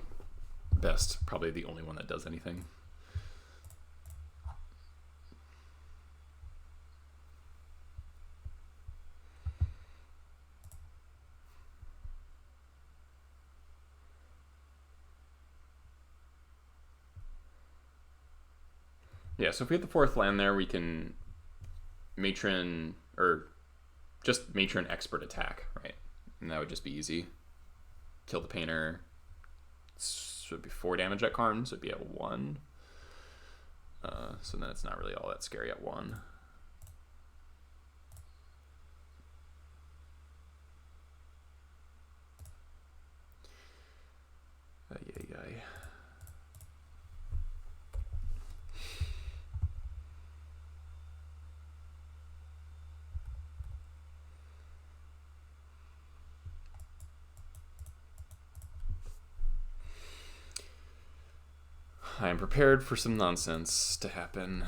best, probably the only one that does anything. Yeah, so if we have the 4th land there, we can Matron, or just Matron Expert attack, right? And that would just be easy. Kill the painter. So it'd be 4 damage at Karn, so it'd be at 1. So then it's not really all that scary at 1. Ay. I am prepared for some nonsense to happen.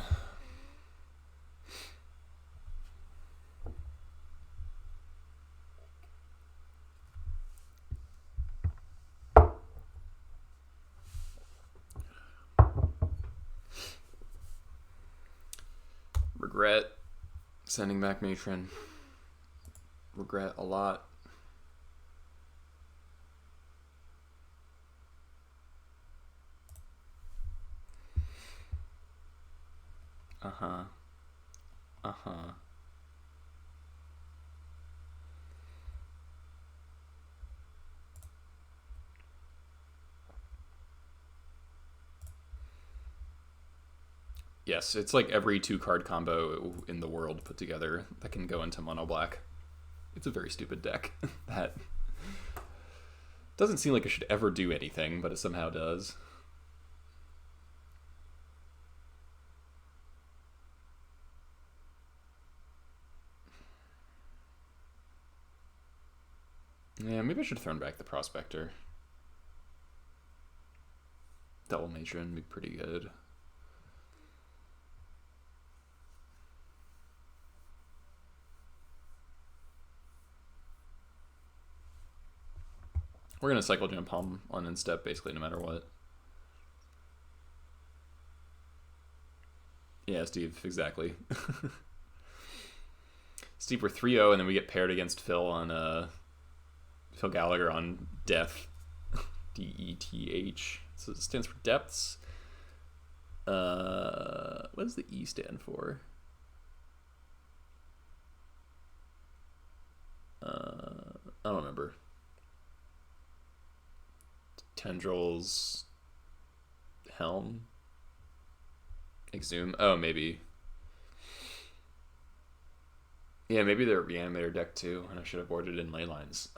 Regret sending back Matron. Regret a lot. Yes, it's like every 2-card combo in the world put together that can go into mono black. It's a very stupid deck that doesn't seem like it should ever do anything, but it somehow does. Yeah, maybe I should have thrown back the Prospector. Double Matron would be pretty good. We're going to cycle jump home on instep basically no matter what. Yeah, Steve, exactly. Steve, we're 3-0 and then we get paired against Phil on Phil Gallagher on Deth. D-E-T-H. So it stands for depths. What does the E stand for? I don't remember. Tendrils. Helm. Exhume. Oh, maybe. Yeah, maybe they're reanimator deck too, and I should have boarded in ley lines.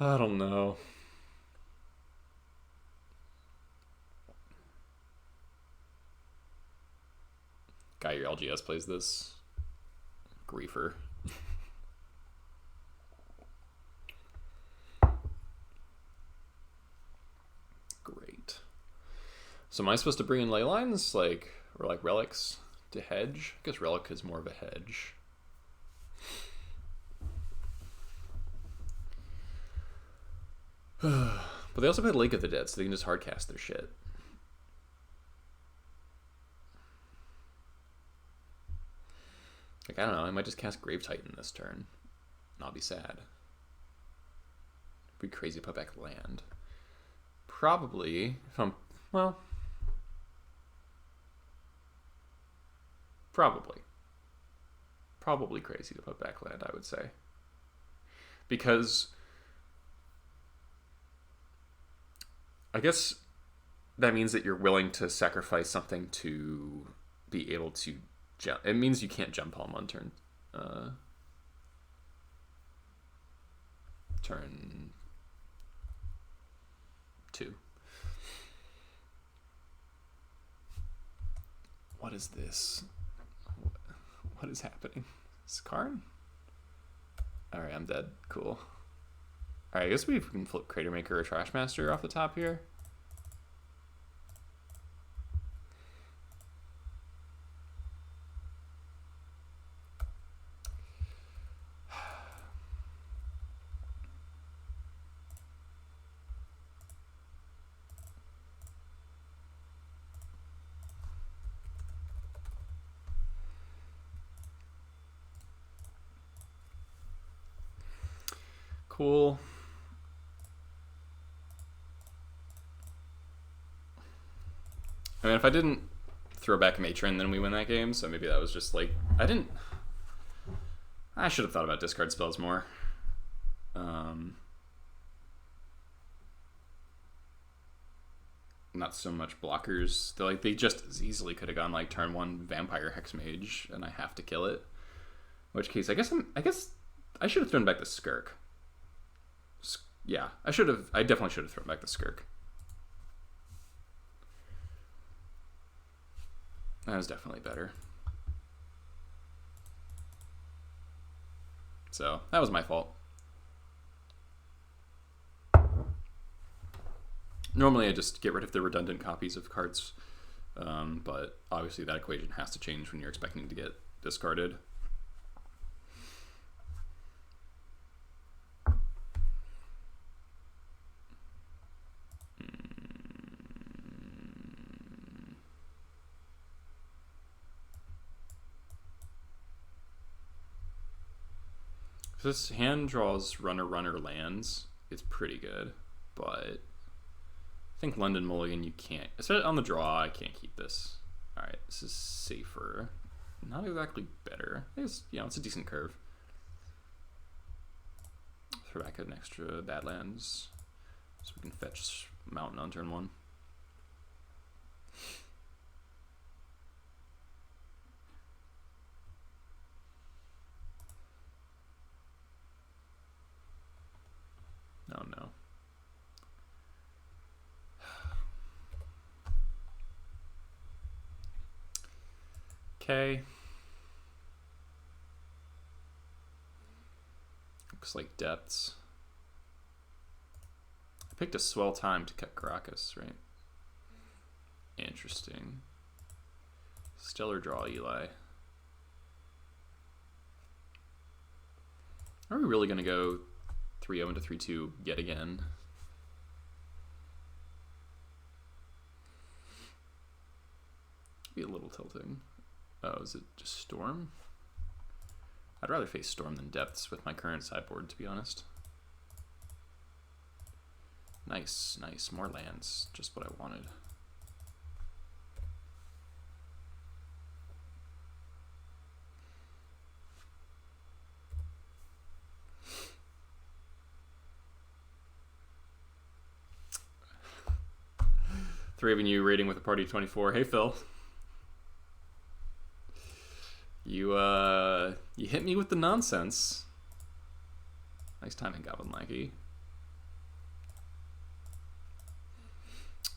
I don't know. Guy, your LGS plays this. Griefer. Great. So am I supposed to bring in ley lines, or like relics to hedge? I guess relic is more of a hedge. But they also play Lake of the Dead, so they can just hardcast their shit. Like, I don't know, I might just cast Grave Titan this turn. And I'll be sad. It'd be crazy to put back land. Probably, if I'm, well... Probably crazy to put back land, I would say. Because... I guess that means that you're willing to sacrifice something to be able to jump. It means you can't jump home on turn turn 2. What is this? What is happening? Is Karn? Alright, I'm dead. Cool. Alright, I guess we can flip Crater Maker or Trash Master off the top here. Cool. I mean, if I didn't throw back a matron, then we win that game. So maybe that was just like I should have thought about discard spells more. Not so much blockers. They just as easily could have gone like turn 1 Vampire Hexmage, and I have to kill it. In which case, I guess I should have thrown back the Skirk. Yeah, I definitely should have thrown back the Skirk. That was definitely better. So that was my fault. Normally I just get rid of the redundant copies of cards, but obviously that equation has to change when you're expecting to get discarded. If this hand draws runner lands, it's pretty good, but I think London Mulligan, you can't. Especially on the draw, I can't keep this. All right, this is safer. Not exactly better. It's a decent curve. Throw back an extra Badlands so we can fetch Mountain on turn 1. Oh no. Okay. Looks like depths. I picked a swell time to cut Caracas, right? Interesting. Stellar draw, Eli. Are we really going to go 3-0 into 3-2 yet again? Be a little tilting. Oh, is it just Storm? I'd rather face Storm than Depths with my current sideboard, to be honest. Nice, nice. More lands. Just what I wanted. Thraben U rating with a party 24. Hey, Phil. You hit me with the nonsense. Nice timing, Goblin Lackey.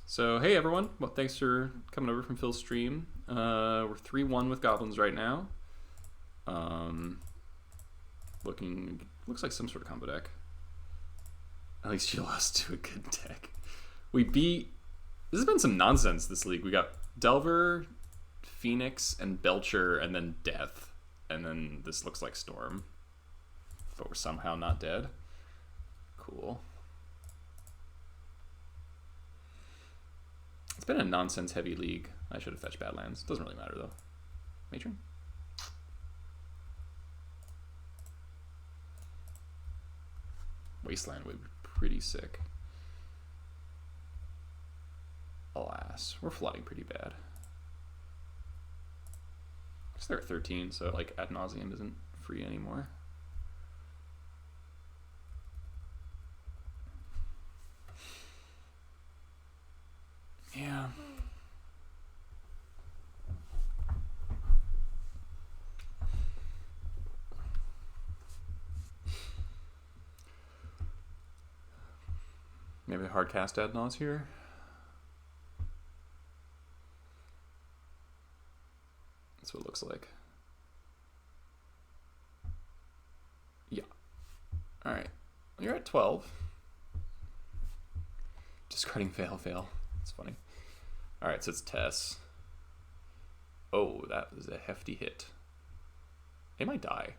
So, hey everyone. Well, thanks for coming over from Phil's stream. We're 3-1 with Goblins right now. Looks like some sort of combo deck. At least you lost to a good deck. This has been some nonsense this league. We got Delver, Phoenix, and Belcher, and then Deth. And then this looks like Storm. But we're somehow not dead. Cool. It's been a nonsense-heavy league. I should have fetched Badlands. Doesn't really matter, though. Matron? Wasteland would be pretty sick. Alas, we're flooding pretty bad. Because they're at 13, so like ad nauseum isn't free anymore. Yeah. Maybe a hard cast ad naus here. That's what it looks like. Yeah. Alright. You're at 12. Discarding fail. That's funny. Alright, so it's Tess. Oh, that was a hefty hit. It might die.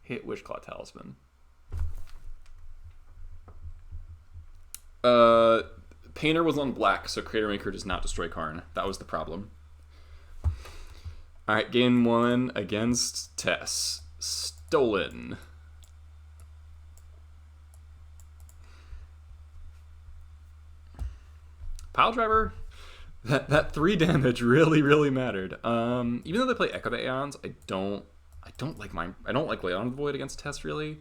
Hit Wishclaw Talisman. Painter was on black, so Crater Maker does not destroy Karn. That was the problem. Alright, game 1 against Tess. Stolen. Pile Driver, that 3 damage really mattered. Even though they play Echo the Aeons, I don't like Lay on the Void against Test really.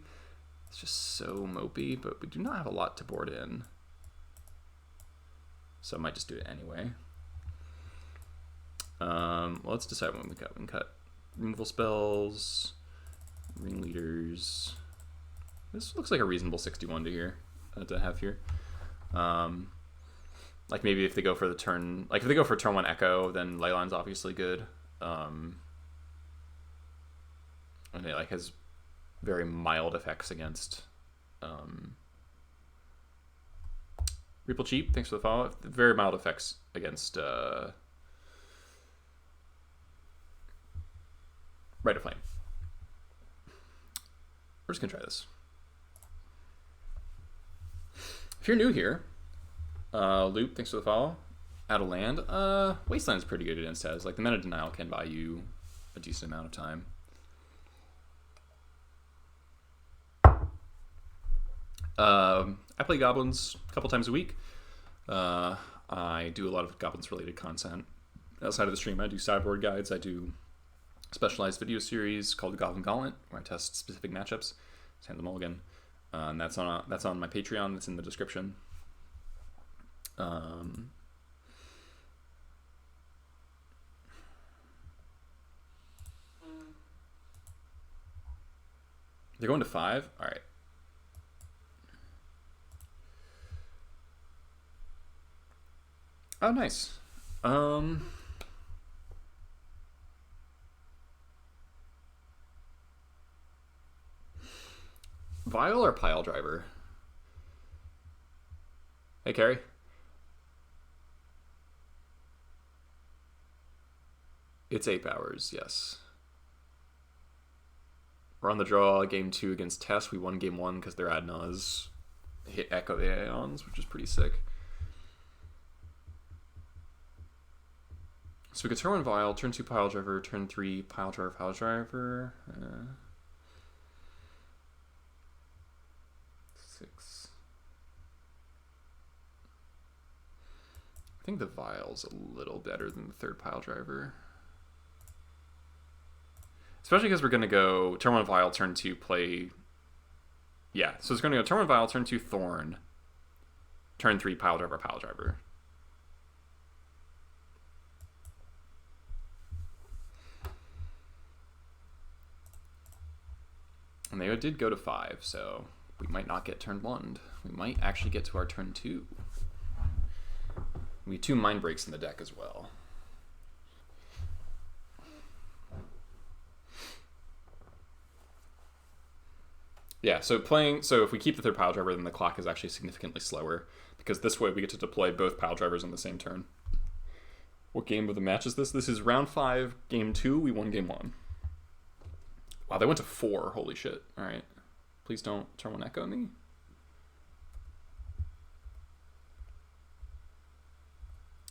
It's just so mopey, but we do not have a lot to board in. So I might just do it anyway. Well, let's decide when we cut. We can cut removal spells, ringleaders. This looks like a reasonable 61 to have here. Like maybe if they go for the turn, like if they go for turn 1 Echo, then Leyline's obviously good. And it like has very mild effects against Reaple Cheap, thanks for the follow. Very mild effects against Rite of Flame. We're just gonna try this. If you're new here, Loop, thanks for the follow. Out of land. Wasteland's pretty good against Tez. Like the Mana Denial can buy you a decent amount of time. I play Goblins a couple times a week. I do a lot of Goblins related content. Outside of the stream, I do sideboard guides. I do a specialized video series called the Goblin Gauntlet, where I test specific matchups. It's Hand the Mulligan. And that's on my Patreon. That's in the description. They're going to 5? All right. Oh, nice. Vial or Pile Driver? Hey, Carrie. It's 8 hours, yes. We're on the draw game 2 against Tess. We won game 1 because their Adnas hit Echo the Aeons, which is pretty sick. So we could turn 1 Vial, turn 2 Pile Driver, turn 3 Pile Driver. 6. I think the Vial's a little better than the 3rd Pile Driver. Especially because we're going to go turn 1 Vial, turn 2 play... Yeah, so it's going to go turn 1 Vial, turn 2 Thorn, turn 3 Pile Driver. And they did go to 5, so we might not get turn 1. We might actually get to our turn 2. We have 2 Mind Breaks in the deck as well. Yeah, so if we keep the 3rd Pile Driver, then the clock is actually significantly slower, because this way we get to deploy both Pile Drivers on the same turn. What game of the match is this? This is round 5, game 2. We won game 1. Wow, they went to 4. Holy shit. All right. Please don't turn 1 Echo me.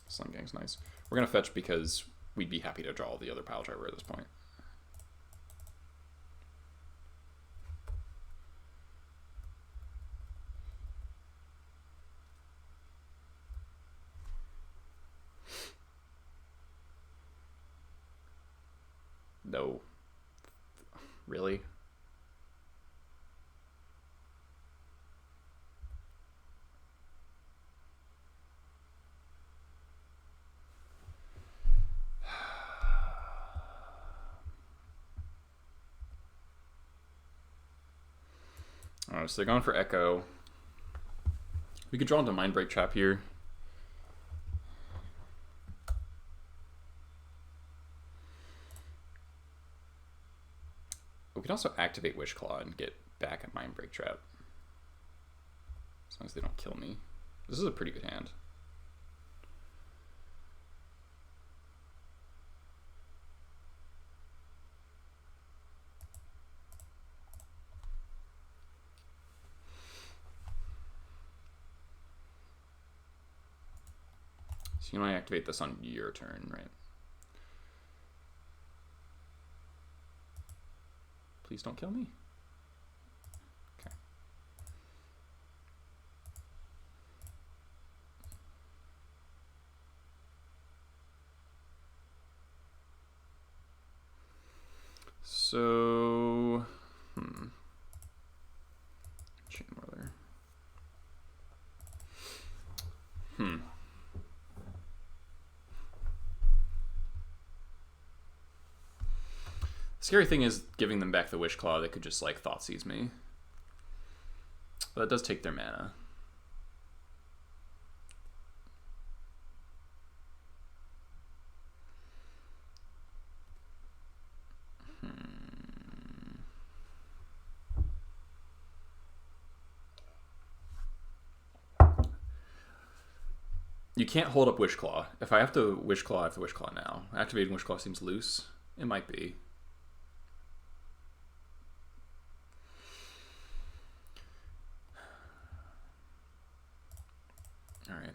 Slum Gang's nice. We're going to fetch because we'd be happy to draw the other Pile Driver at this point. No. Really? Alright, so they're going for Echo. We could draw into Mind Break Trap here. We could also activate Wish Claw and get back at Mind Break Trap. As long as they don't kill me. This is a pretty good hand. So you want to activate this on your turn, right? Please don't kill me. Okay. Scary thing is giving them back the Wish Claw, they could just like Thoughtseize me. But it does take their mana. You can't hold up Wish Claw. If I have to Wish Claw, I have to Wish Claw now. Activating Wish Claw seems loose. It might be. Alright.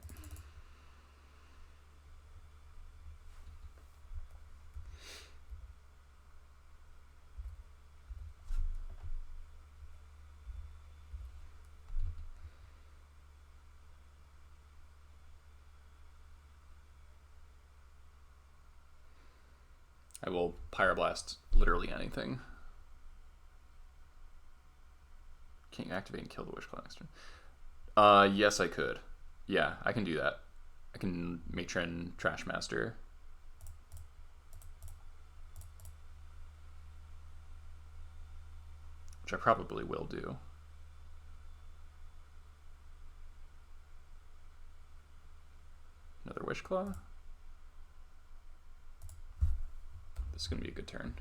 I will Pyroblast literally anything. Can't you activate and kill the Wish Claw next turn? Yes, I could. Yeah, I can do that. I can Matron Trashmaster. Which I probably will do. Another Wish Claw. This is going to be a good turn.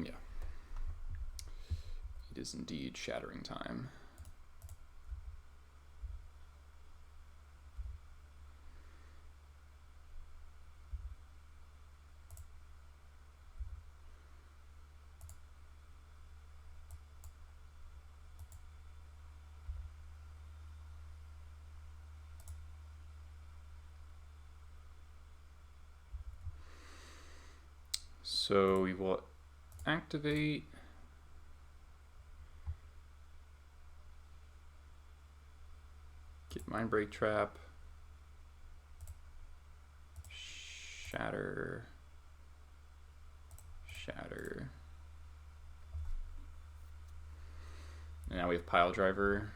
Yeah. It is indeed shattering time. So we will activate. Get Mindbreak Trap. Shatter. Shatter. And now we have Pile Driver.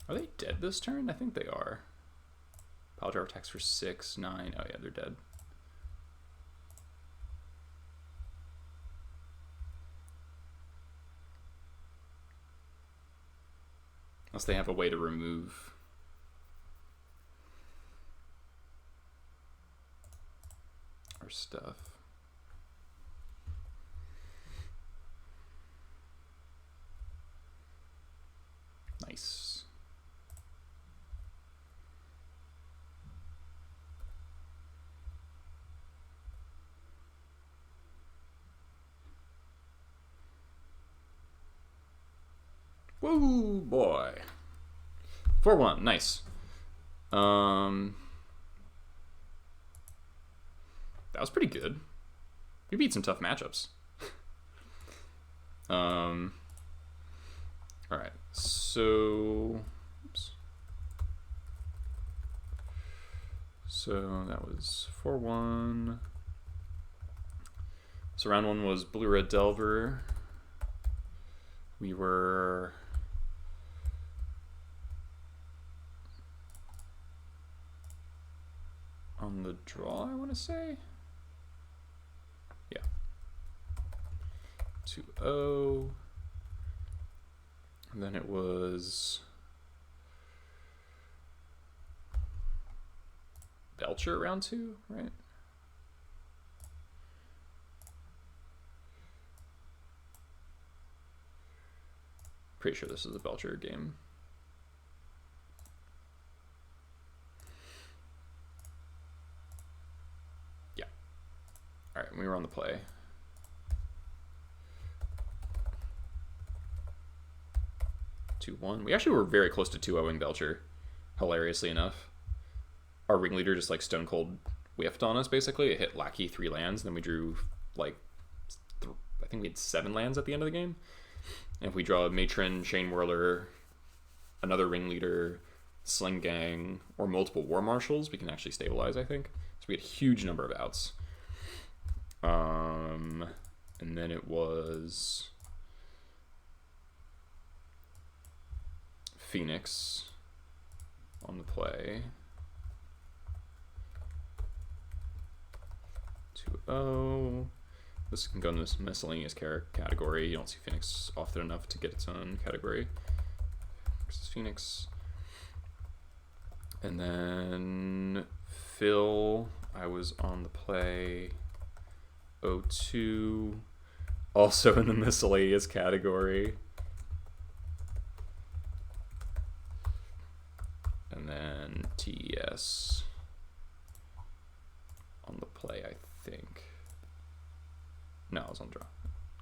Are they dead this turn? I think they are. Pile Driver attacks for 6, 9. Oh yeah, they're dead. Unless they have a way to remove. Our stuff. Nice. Woo boy. 4-1, nice. That was pretty good. We beat some tough matchups. Alright, so oops. So that was 4-1. So round 1 was Blue Red Delver. We were on the draw, I want to say. Yeah. 2-0. And then it was Belcher round 2, right? Pretty sure this is the Belcher game. Yeah. All right, we were on the play. We actually were very close to 2-0ing Belcher, hilariously enough. Our ringleader just like stone cold whiffed on us, basically. It hit Lackey 3 lands, and then we drew like, I think we had 7 lands at the end of the game. And if we draw a Matron, Chain Whirler, another Ringleader, Sling Gang, or multiple War Marshals, we can actually stabilize, I think. So we had a huge number of outs. And then it was Phoenix on the play. 2-0. This can go in this miscellaneous category. You don't see Phoenix often enough to get its own category. Grixis Phoenix. And then Phil, I was on the play. 0-2, also in the miscellaneous category. And then TES on the play, I think. No, I was on draw.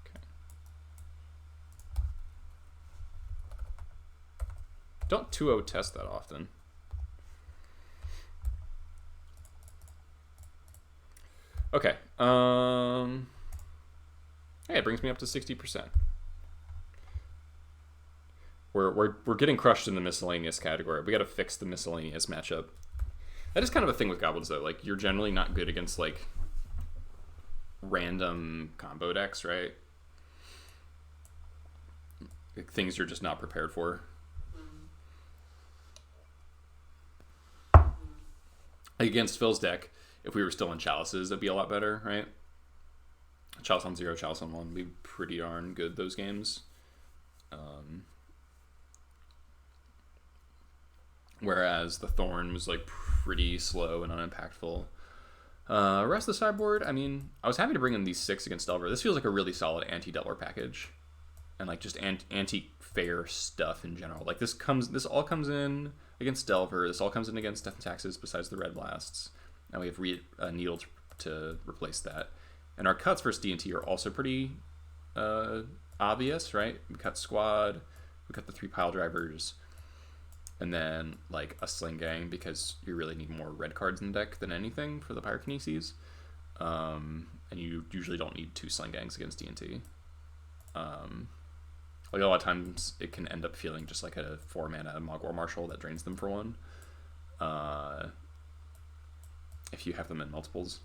Okay. Don't 2-0 test that often. Okay. Hey, it brings me up to 60%. We're getting crushed in the miscellaneous category. We got to fix the miscellaneous matchup. That is kind of a thing with Goblins, though. Like, you're generally not good against, like, random combo decks, right? Like, things you're just not prepared for. Like, against Phil's deck, if we were still in Chalices, that'd be a lot better, right? Chalice on 0, Chalice on 1 would be pretty darn good, those games. Whereas the Thorn was, like, pretty slow and unimpactful. Rest of the sideboard, I mean, I was happy to bring in these 6 against Delver. This feels like a really solid anti-Delver package. And, like, just anti-fair stuff in general. Like, this all comes in against Delver. This all comes in against Death and Taxes besides the Red Blasts. And we have Needle to replace that. And our cuts versus D&T are also pretty obvious, right? We cut Squad, we cut the 3 Pile Drivers, and then like a Sling Gang because you really need more red cards in the deck than anything for the Pyrokineses. And you usually don't need 2 Sling Gangs against D&T. Like a lot of times it can end up feeling just like a 4-mana Mogwar Marshal that drains them for 1. If you have them in multiples.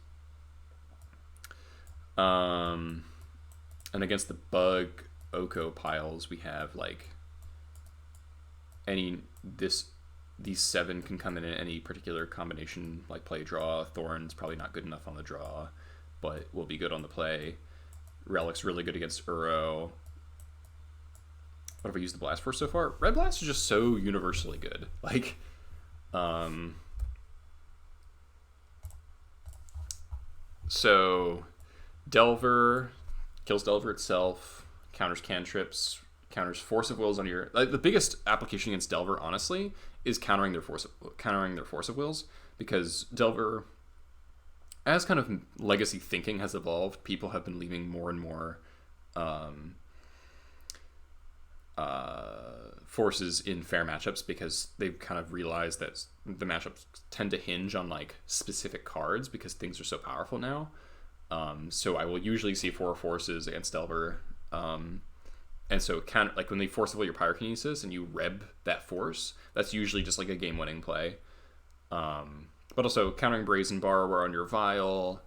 And against the Bug Oko piles, we have like these 7 can come in any particular combination, like play draw. Thorn's probably not good enough on the draw, but will be good on the play. Relic's really good against Uro. What have we used the Blast for so far? Red Blast is just so universally good. Like, so Delver kills Delver itself, counters cantrips, counters Force of Wills on your... Like, the biggest application against Delver, honestly, is countering their Force of Wills, because Delver, as kind of legacy thinking has evolved, people have been leaving more and more forces in fair matchups because they've kind of realized that the matchups tend to hinge on like specific cards because things are so powerful now. So I will usually see 4 forces against Delver. And so like when they force of will your Pyrokinesis and you reb that force, that's usually just like a game-winning play. But also countering Brazen Borrower on your Vial,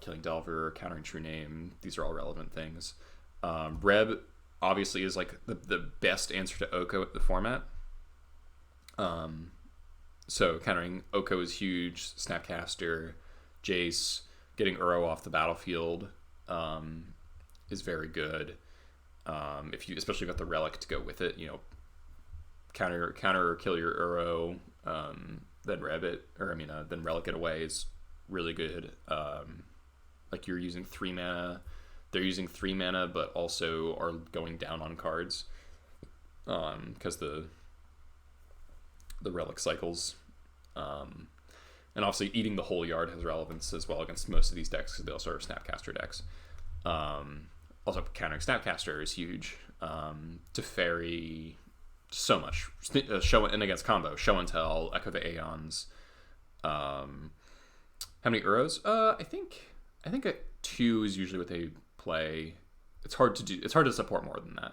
killing Delver, countering True Name, these are all relevant things. Reb obviously is like the best answer to Oko at the format. So countering Oko is huge. Snapcaster, Jace, getting Uro off the battlefield is very good. If you especially got the Relic to go with it, you know, counter or kill your Uro, then Reb it, or then Relic it away is really good. Like you're using 3 mana. They're using 3 mana, but also are going down on cards because the Relic cycles. And obviously eating the whole yard has relevance as well against most of these decks because they also are Snapcaster decks. Also countering Snapcaster is huge. Teferi, so much. Show and against combo, Show and Tell, Echo the Aeons. How many Uros? I think 2 is usually what they play. it's hard to do. It's hard to support more than that.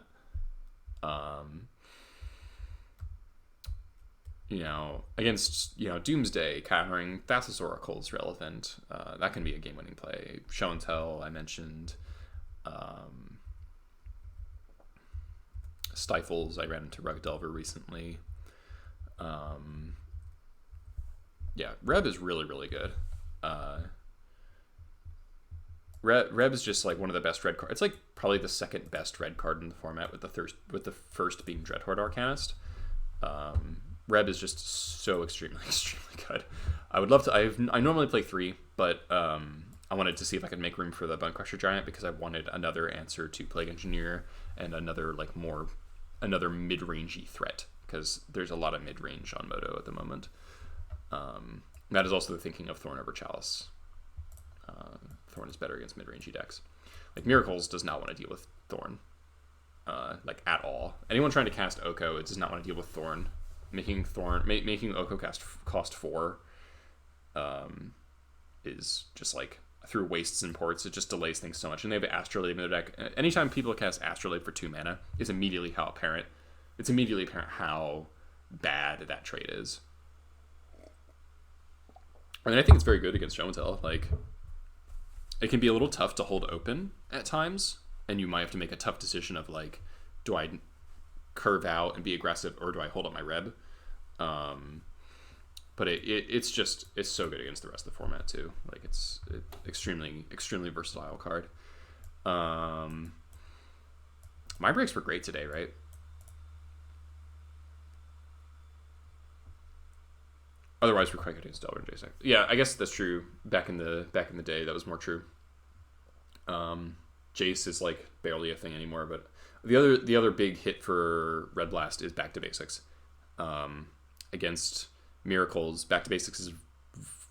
Against Doomsday, countering Thassa's Oracle is relevant. That can be a game-winning play. Show and Tell, I mentioned. Stifles, I ran into Rug Delver recently. Reb is really, really good. Reb is just like one of the best red cards. It's like probably the second best red card in the format, with the first being Dreadhorde Arcanist. Reb is just so extremely, extremely good. I would love to. I normally play 3, but I wanted to see if I could make room for the Bone Crusher Giant, because I wanted another answer to Plague Engineer and another mid-rangey threat, because there's a lot of mid-range on Moto at the moment. That is also the thinking of Thorn over Chalice. Thorn is better against mid-rangey decks. Like Miracles does not want to deal with Thorn, at all. Anyone trying to cast Oko, it does not want to deal with Thorn. Making Oko cost 4 is just like through wastes and ports. It just delays things so much. And they have Astrolabe in their deck. Anytime people cast Astrolabe for 2 mana, it's immediately apparent how bad that trait is. And I think it's very good against Show and Tell. Like, it can be a little tough to hold open at times, and you might have to make a tough decision of like, do I curve out and be aggressive, or do I hold up my Reb? But it's so good against the rest of the format too. Like, it's extremely, extremely versatile card. My breaks were great today, right? Otherwise, we're quite good against Delver and Jace. Yeah, I guess that's true. Back in the day, that was more true. Jace is like barely a thing anymore, but the other big hit for Red Blast is Back to Basics. Against Miracles, Back to Basics is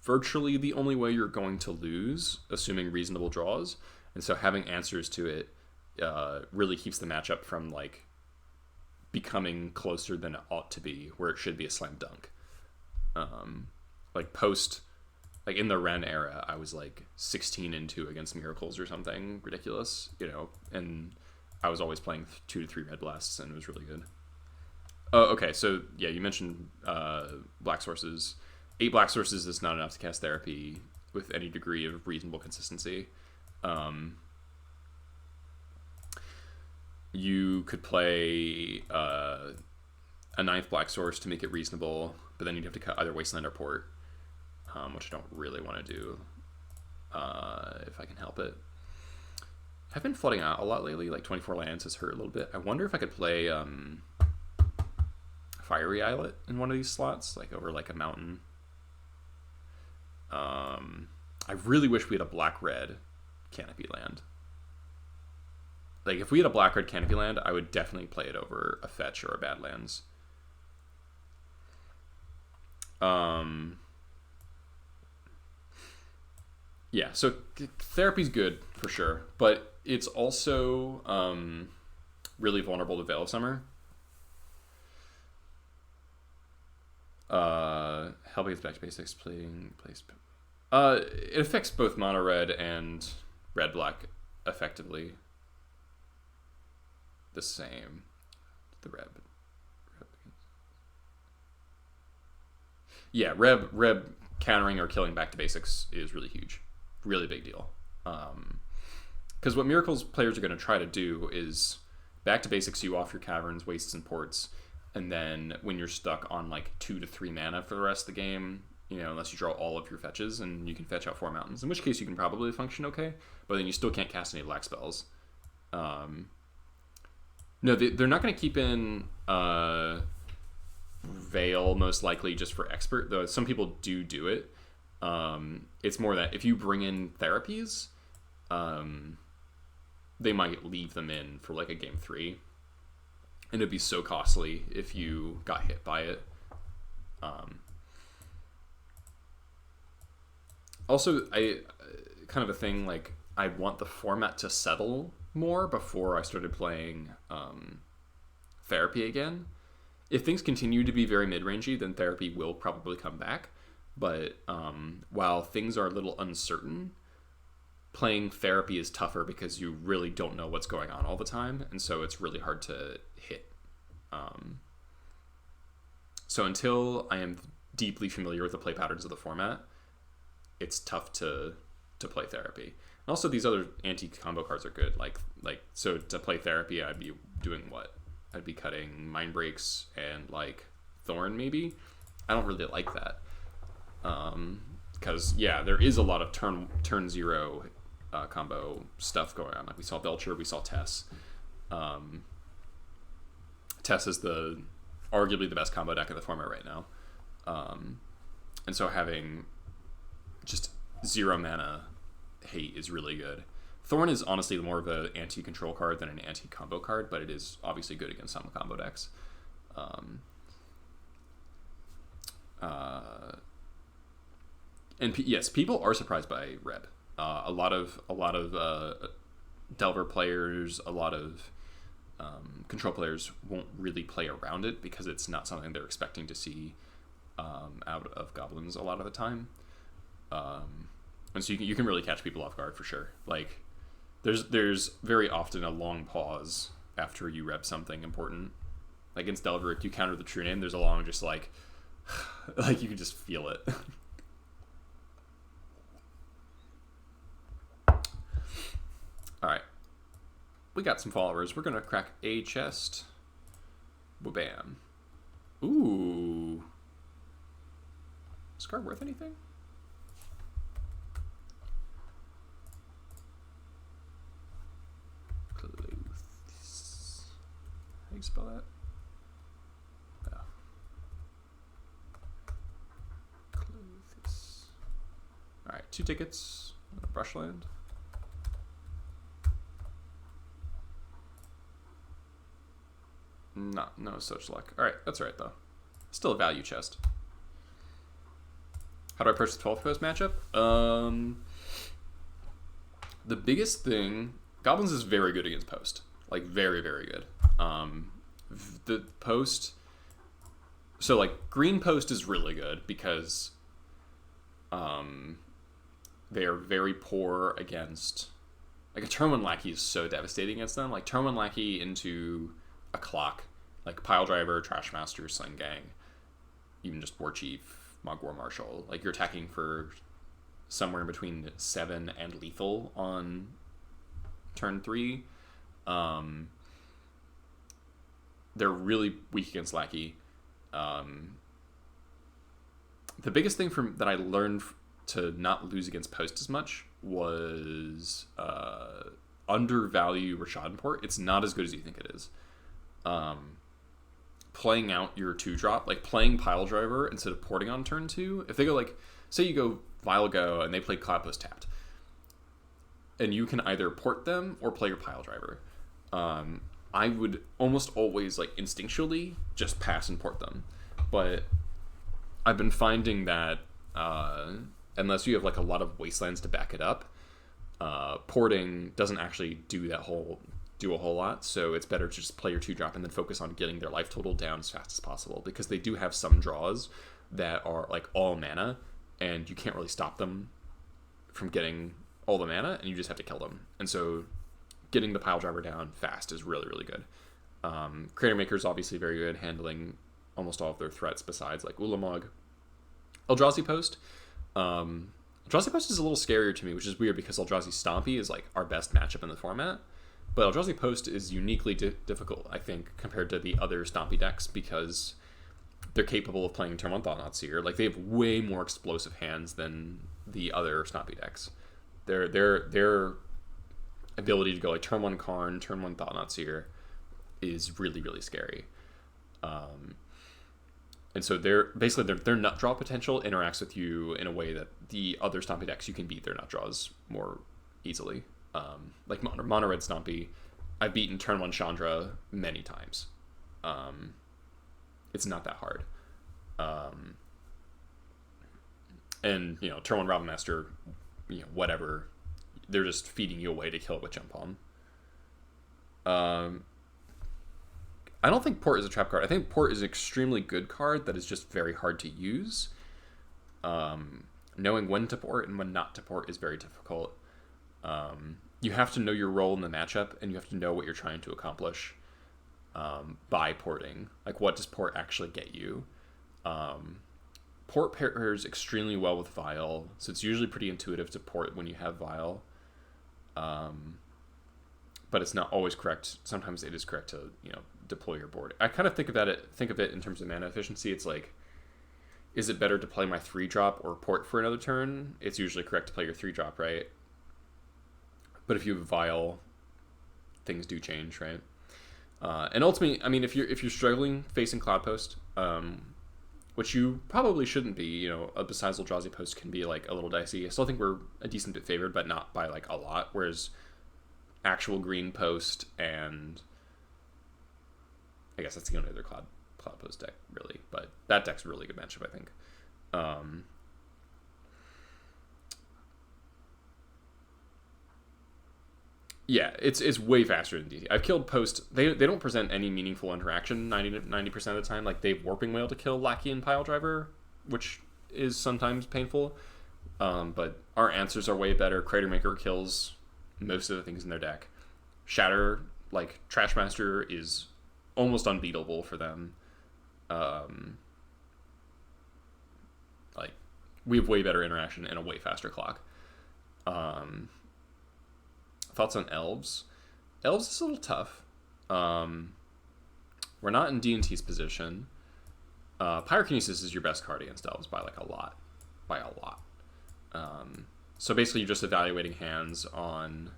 virtually the only way you're going to lose, assuming reasonable draws. And so having answers to it really keeps the matchup from like becoming closer than it ought to be, where it should be a slam dunk. In the Ren era, I was like 16-2 against Miracles or something ridiculous, and I was always playing 2 to 3 Red Blasts, and it was really good. Oh, okay, so yeah, you mentioned Black Sources. 8 Black Sources is not enough to cast Therapy with any degree of reasonable consistency. You could play a 9th Black Source to make it reasonable, but then you'd have to cut either Wasteland or Port, which I don't really want to do if I can help it. I've been flooding out a lot lately, like 24 lands has hurt a little bit. I wonder if I could play Fiery Islet in one of these slots, like over like a mountain. I really wish we had a black-red Canopy land. Like, if we had a black-red Canopy land, I would definitely play it over a fetch or a Badlands. Yeah, so Therapy's good for sure, but it's also really vulnerable to Veil of Summer. Helping us back to basics, playing place. It affects both mono red and red black effectively the same. The Reb. Yeah, Reb countering or killing back to basics is really huge. Really big deal. Because what Miracles players are going to try to do is back to basics you off your caverns, wastes, and ports, and then when you're stuck on like 2 to 3 mana for the rest of the game, unless you draw all of your fetches, and you can fetch out 4 mountains, in which case you can probably function okay, but then you still can't cast any black spells. No, they're not going to keep in Veil, most likely just for expert, though some people do it. It's more that if you bring in therapies, they might leave them in for like a game 3, and it'd be so costly if you got hit by it. Also, I kind of a thing, like, I want the format to settle more before I started playing Therapy again. If things continue to be very mid-rangey, then Therapy will probably come back. But while things are a little uncertain, playing therapy is tougher because you really don't know what's going on all the time, and so it's really hard to hit. So until I am deeply familiar with the play patterns of the format, it's tough to play therapy. And also, these other anti-combo cards are good. So to play therapy, I'd be doing what? I'd be cutting Mind Breaks and like Thorn maybe. I don't really like that. Because there is a lot of turn zero combo stuff going on. Like we saw Belcher, we saw Tess. Tess is arguably the best combo deck in the format right now. And so having just 0 mana hate is really good. Thorn is honestly more of an anti-control card than an anti-combo card, but it is obviously good against some combo decks. Yes, people are surprised by Reb. A lot of Delver players, a lot of control players won't really play around it because it's not something they're expecting to see out of Goblins a lot of the time. And so you can really catch people off guard for sure. Like there's very often a long pause after you rep something important. Like against Delver, if you counter the True Name, there's a long just like you can just feel it. All right, we got some followers. We're gonna crack a chest. Bam. Ooh. Is card worth anything? How do you spell that? Oh. Clothis. All right, 2 tickets. Brushland. No such luck. All right, that's all right though. Still a value chest. How do I purchase the 12th post matchup? The biggest thing, Goblins is very good against post. Like very, very good. The post, so like green post is really good because they are very poor against, like a turn 1 Lackey is so devastating against them. Like turn 1 Lackey into a clock, like Pile Driver, Trash Master, Sling Gang, even just War Chief, Mog War Marshal. Like you're attacking for somewhere in between 7 and lethal on turn 3. They're really weak against Lackey. The biggest thing that I learned to not lose against post as much was undervalue Rashad Port. It's not as good as you think it is. Playing out your 2-drop, like playing Pile Driver instead of porting on turn 2. If they go like, say you go Vile Go and they play Cloud Post tapped, and you can either port them or play your Pile Driver. I would almost always like instinctually just pass and port them, but I've been finding that unless you have like a lot of wastelands to back it up, porting doesn't actually do a whole lot. So it's better to just play your 2-drop and then focus on getting their life total down as fast as possible, because they do have some draws that are like all mana and you can't really stop them from getting all the mana, and you just have to kill them. And so getting the Pile Driver down fast is really, really good. Crater Maker is obviously very good, handling almost all of their threats besides like Ulamog. Eldrazi Post. Eldrazi Post is a little scarier to me, which is weird because Eldrazi Stompy is like our best matchup in the format. But Eldrazi Post is uniquely difficult, I think, compared to the other Stompy decks because they're capable of playing turn 1 Thought-Knot Seer. Like, they have way more explosive hands than the other Stompy decks. Their ability to go like turn 1 Karn, turn 1 Thought-Knot Seer is really, really scary. And so their nut draw potential interacts with you in a way that the other Stompy decks, you can beat their nut draws more easily. Like Mono Red Stompy, I've beaten turn 1 Chandra many times. It's not that hard. And, turn 1 Robin Master, whatever. They're just feeding you away to kill it with Jump Palm. I don't think Port is a trap card. I think Port is an extremely good card that is just very hard to use. Knowing when to port and when not to port is very difficult. You have to know your role in the matchup, and you have to know what you're trying to accomplish by porting. Like, what does port actually get you? Port pairs extremely well with Vial, so it's usually pretty intuitive to port when you have Vial. But it's not always correct. Sometimes it is correct to, deploy your board. I kind of think of it in terms of mana efficiency. It's like, is it better to play my 3-drop or port for another turn? It's usually correct to play your 3-drop, right? But if you have Vial, things do change, right? And ultimately, I mean, if you're struggling facing Cloudpost, which you probably shouldn't be, a besides Eldrazi Post can be like a little dicey. I still think we're a decent bit favored, but not by like a lot. Whereas actual green Post and I guess that's the only other Cloud Post deck really, but that deck's a really good matchup, I think. Yeah, it's way faster than DT. I've killed Post. They don't present any meaningful interaction 90% of the time. Like, they've Warping Wail to kill Lackey and Pile Driver, which is sometimes painful. But our answers are way better. Crater Maker kills most of the things in their deck. Shatter, like, Trashmaster is almost unbeatable for them. Like, we have way better interaction and a way faster clock. Thoughts on Elves? Elves is a little tough. We're not in D&T's position. Pyrokinesis is your best card against Elves by like a lot. So basically you're just evaluating hands on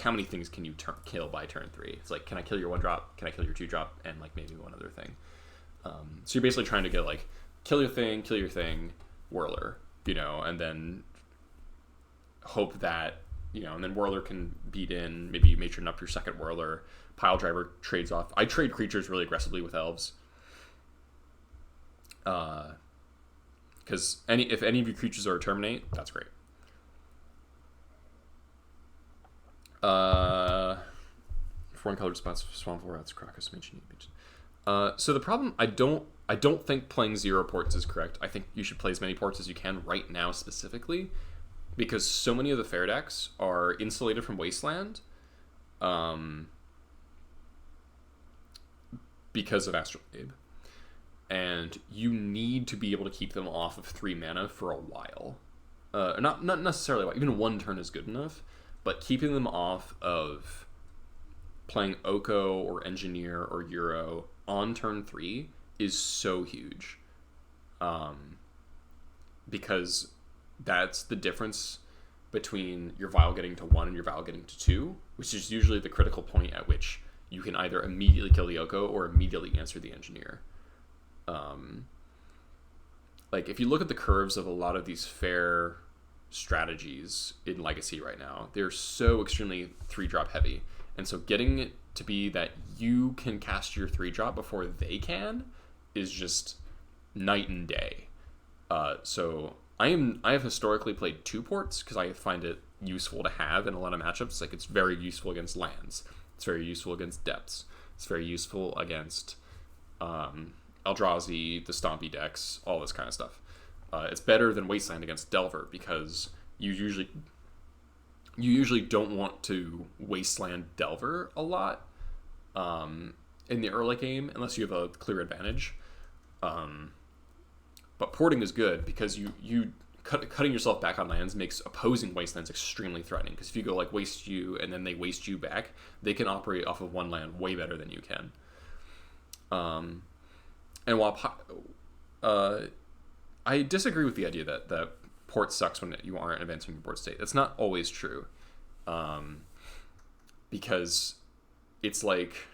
how many things can you kill by turn 3? It's like, can I kill your 1-drop? Can I kill your 2-drop? And like maybe one other thing. So you're basically trying to get like, kill your thing, Whirler, and then hope that, and then Whirler can beat in, maybe you matron up your second Whirler. Pile Driver trades off. I trade creatures really aggressively with Elves. Because if any of your creatures are a Terminate, that's great. Foreign colored spots, Swamp Rats, Crocus, Mansion. So the problem, I don't think playing 0 ports is correct. I think you should play as many ports as you can right now specifically, because so many of the fair decks are insulated from Wasteland because of Astrolabe. And you need to be able to keep them off of 3 mana for a while. Not necessarily a while. Even 1 turn is good enough, but keeping them off of playing Oko or Engineer or Euro on turn 3 is so huge. Because that's the difference between your Vial getting to 1 and your Vial getting to 2, which is usually the critical point at which you can either immediately kill the Oko or immediately answer the Engineer. Like, if you look at the curves of a lot of these fair strategies in Legacy right now, they're so extremely 3-drop heavy. And so getting it to be that you can cast your 3-drop before they can is just night and day. So I have historically played 2 ports because I find it useful to have in a lot of matchups. Like, it's very useful against lands. It's very useful against depths. It's very useful against Eldrazi, the Stompy decks, all this kind of stuff. It's better than Wasteland against Delver because you usually don't want to Wasteland Delver a lot in the early game unless you have a clear advantage. But porting is good because you cutting yourself back on lands makes opposing Wastelands extremely threatening, because if you go like waste you and then they waste you back, they can operate off of 1 land way better than you can. And while I disagree with the idea that port sucks when you aren't advancing your board state. That's not always true. Because it's like,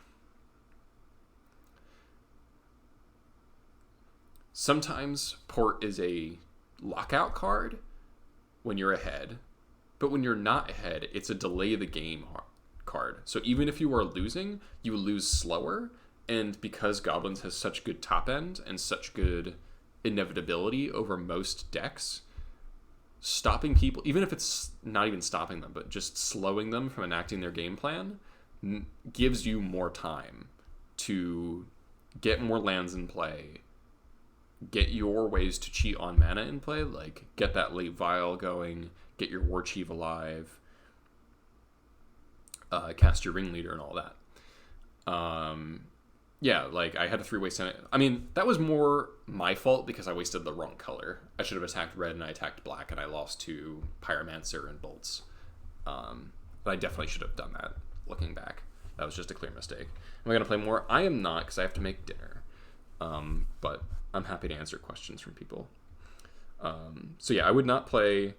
sometimes port is a lockout card when you're ahead, but when you're not ahead, it's a delay the game card. So even if you are losing, you lose slower. And because Goblins has such good top end and such good inevitability over most decks, stopping people, even if it's not even stopping them, but just slowing them from enacting their game plan, gives you more time to get more lands in play, get your ways to cheat on mana in play, like get that late Vial going, get your War Chief alive, cast your Ringleader and all that. Yeah, like, I had a 3-way Senate. I mean, that was more my fault because I wasted the wrong color. I should have attacked red and I attacked black, and I lost to Pyromancer and Bolts. But I definitely should have done that, looking back. That was just a clear mistake. Am I going to play more? I am not, because I have to make dinner. But I'm happy to answer questions from people. So yeah, I would not play...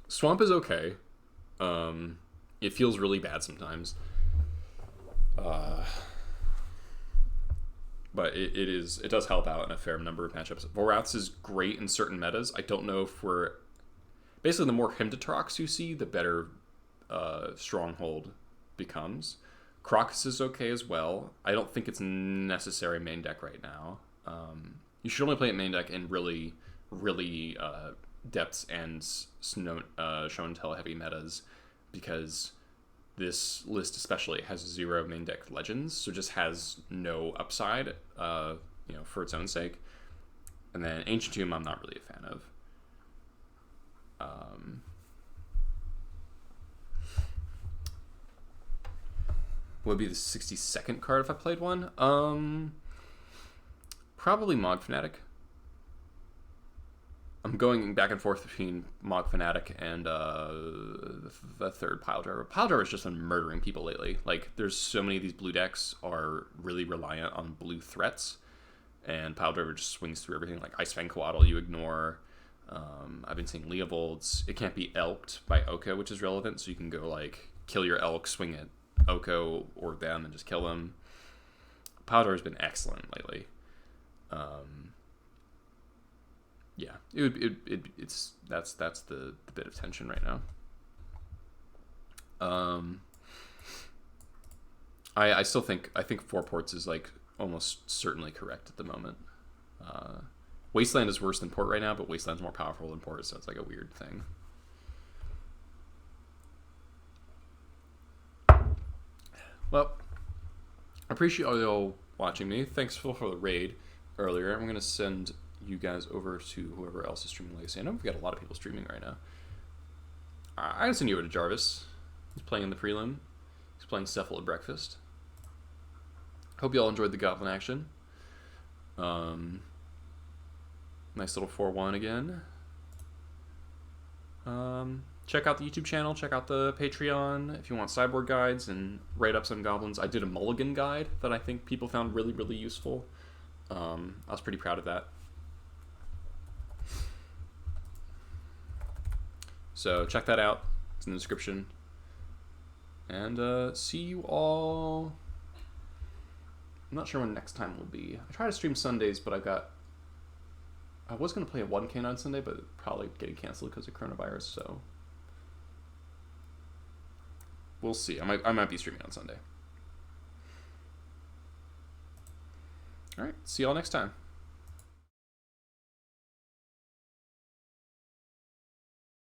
Swamp is okay. It feels really bad sometimes. But it does help out in a fair number of matchups. Vorath's is great in certain metas. I don't know if we're... Basically, the more Hymnatrox you see, the better Stronghold becomes. Crocus is okay as well. I don't think it's necessary main deck right now. You should only play it main deck in really, really depths and show and tell heavy metas, because this list especially has 0 main deck legends, so it just has no upside, for its own sake. And then Ancient Tomb, I'm not really a fan of. Would be the 62nd card if I played one? Probably Mog Fanatic. I'm going back and forth between Mog Fanatic and the third Pile Driver. Pile Driver has just been murdering people lately. Like, there's so many of these blue decks are really reliant on blue threats, and Pile Driver just swings through everything. Like Ice Fang Coatl, you ignore. I've been seeing Leovolds. It can't be elked by Oko, which is relevant, so you can go, like, kill your elk, swing at Oko or them, and just kill them. Pile Driver's been excellent lately. Yeah, that's the bit of tension right now. I still think 4 ports is, like, almost certainly correct at the moment. Wasteland is worse than Port right now, but Wasteland's more powerful than Port, so it's like a weird thing. Well, I appreciate all y'all watching me. Thanks for the raid earlier. I'm going to send you guys over to whoever else is streaming Legacy. I know we've got a lot of people streaming right now. I'm going to send you over to Jarvis. He's playing in the prelim. He's playing Cephal at breakfast. Hope you all enjoyed the Goblin action. Nice little 4-1 again. Check out the YouTube channel. Check out the Patreon if you want sideboard guides and write up some Goblins. I did a mulligan guide that I think people found really, really useful. I was pretty proud of that. So check that out. It's in the description. And see you all... I'm not sure when next time will be. I try to stream Sundays, but I was going to play a 1K on Sunday, but probably getting canceled because of coronavirus, so... We'll see. I might be streaming on Sunday. Alright, see y'all next time.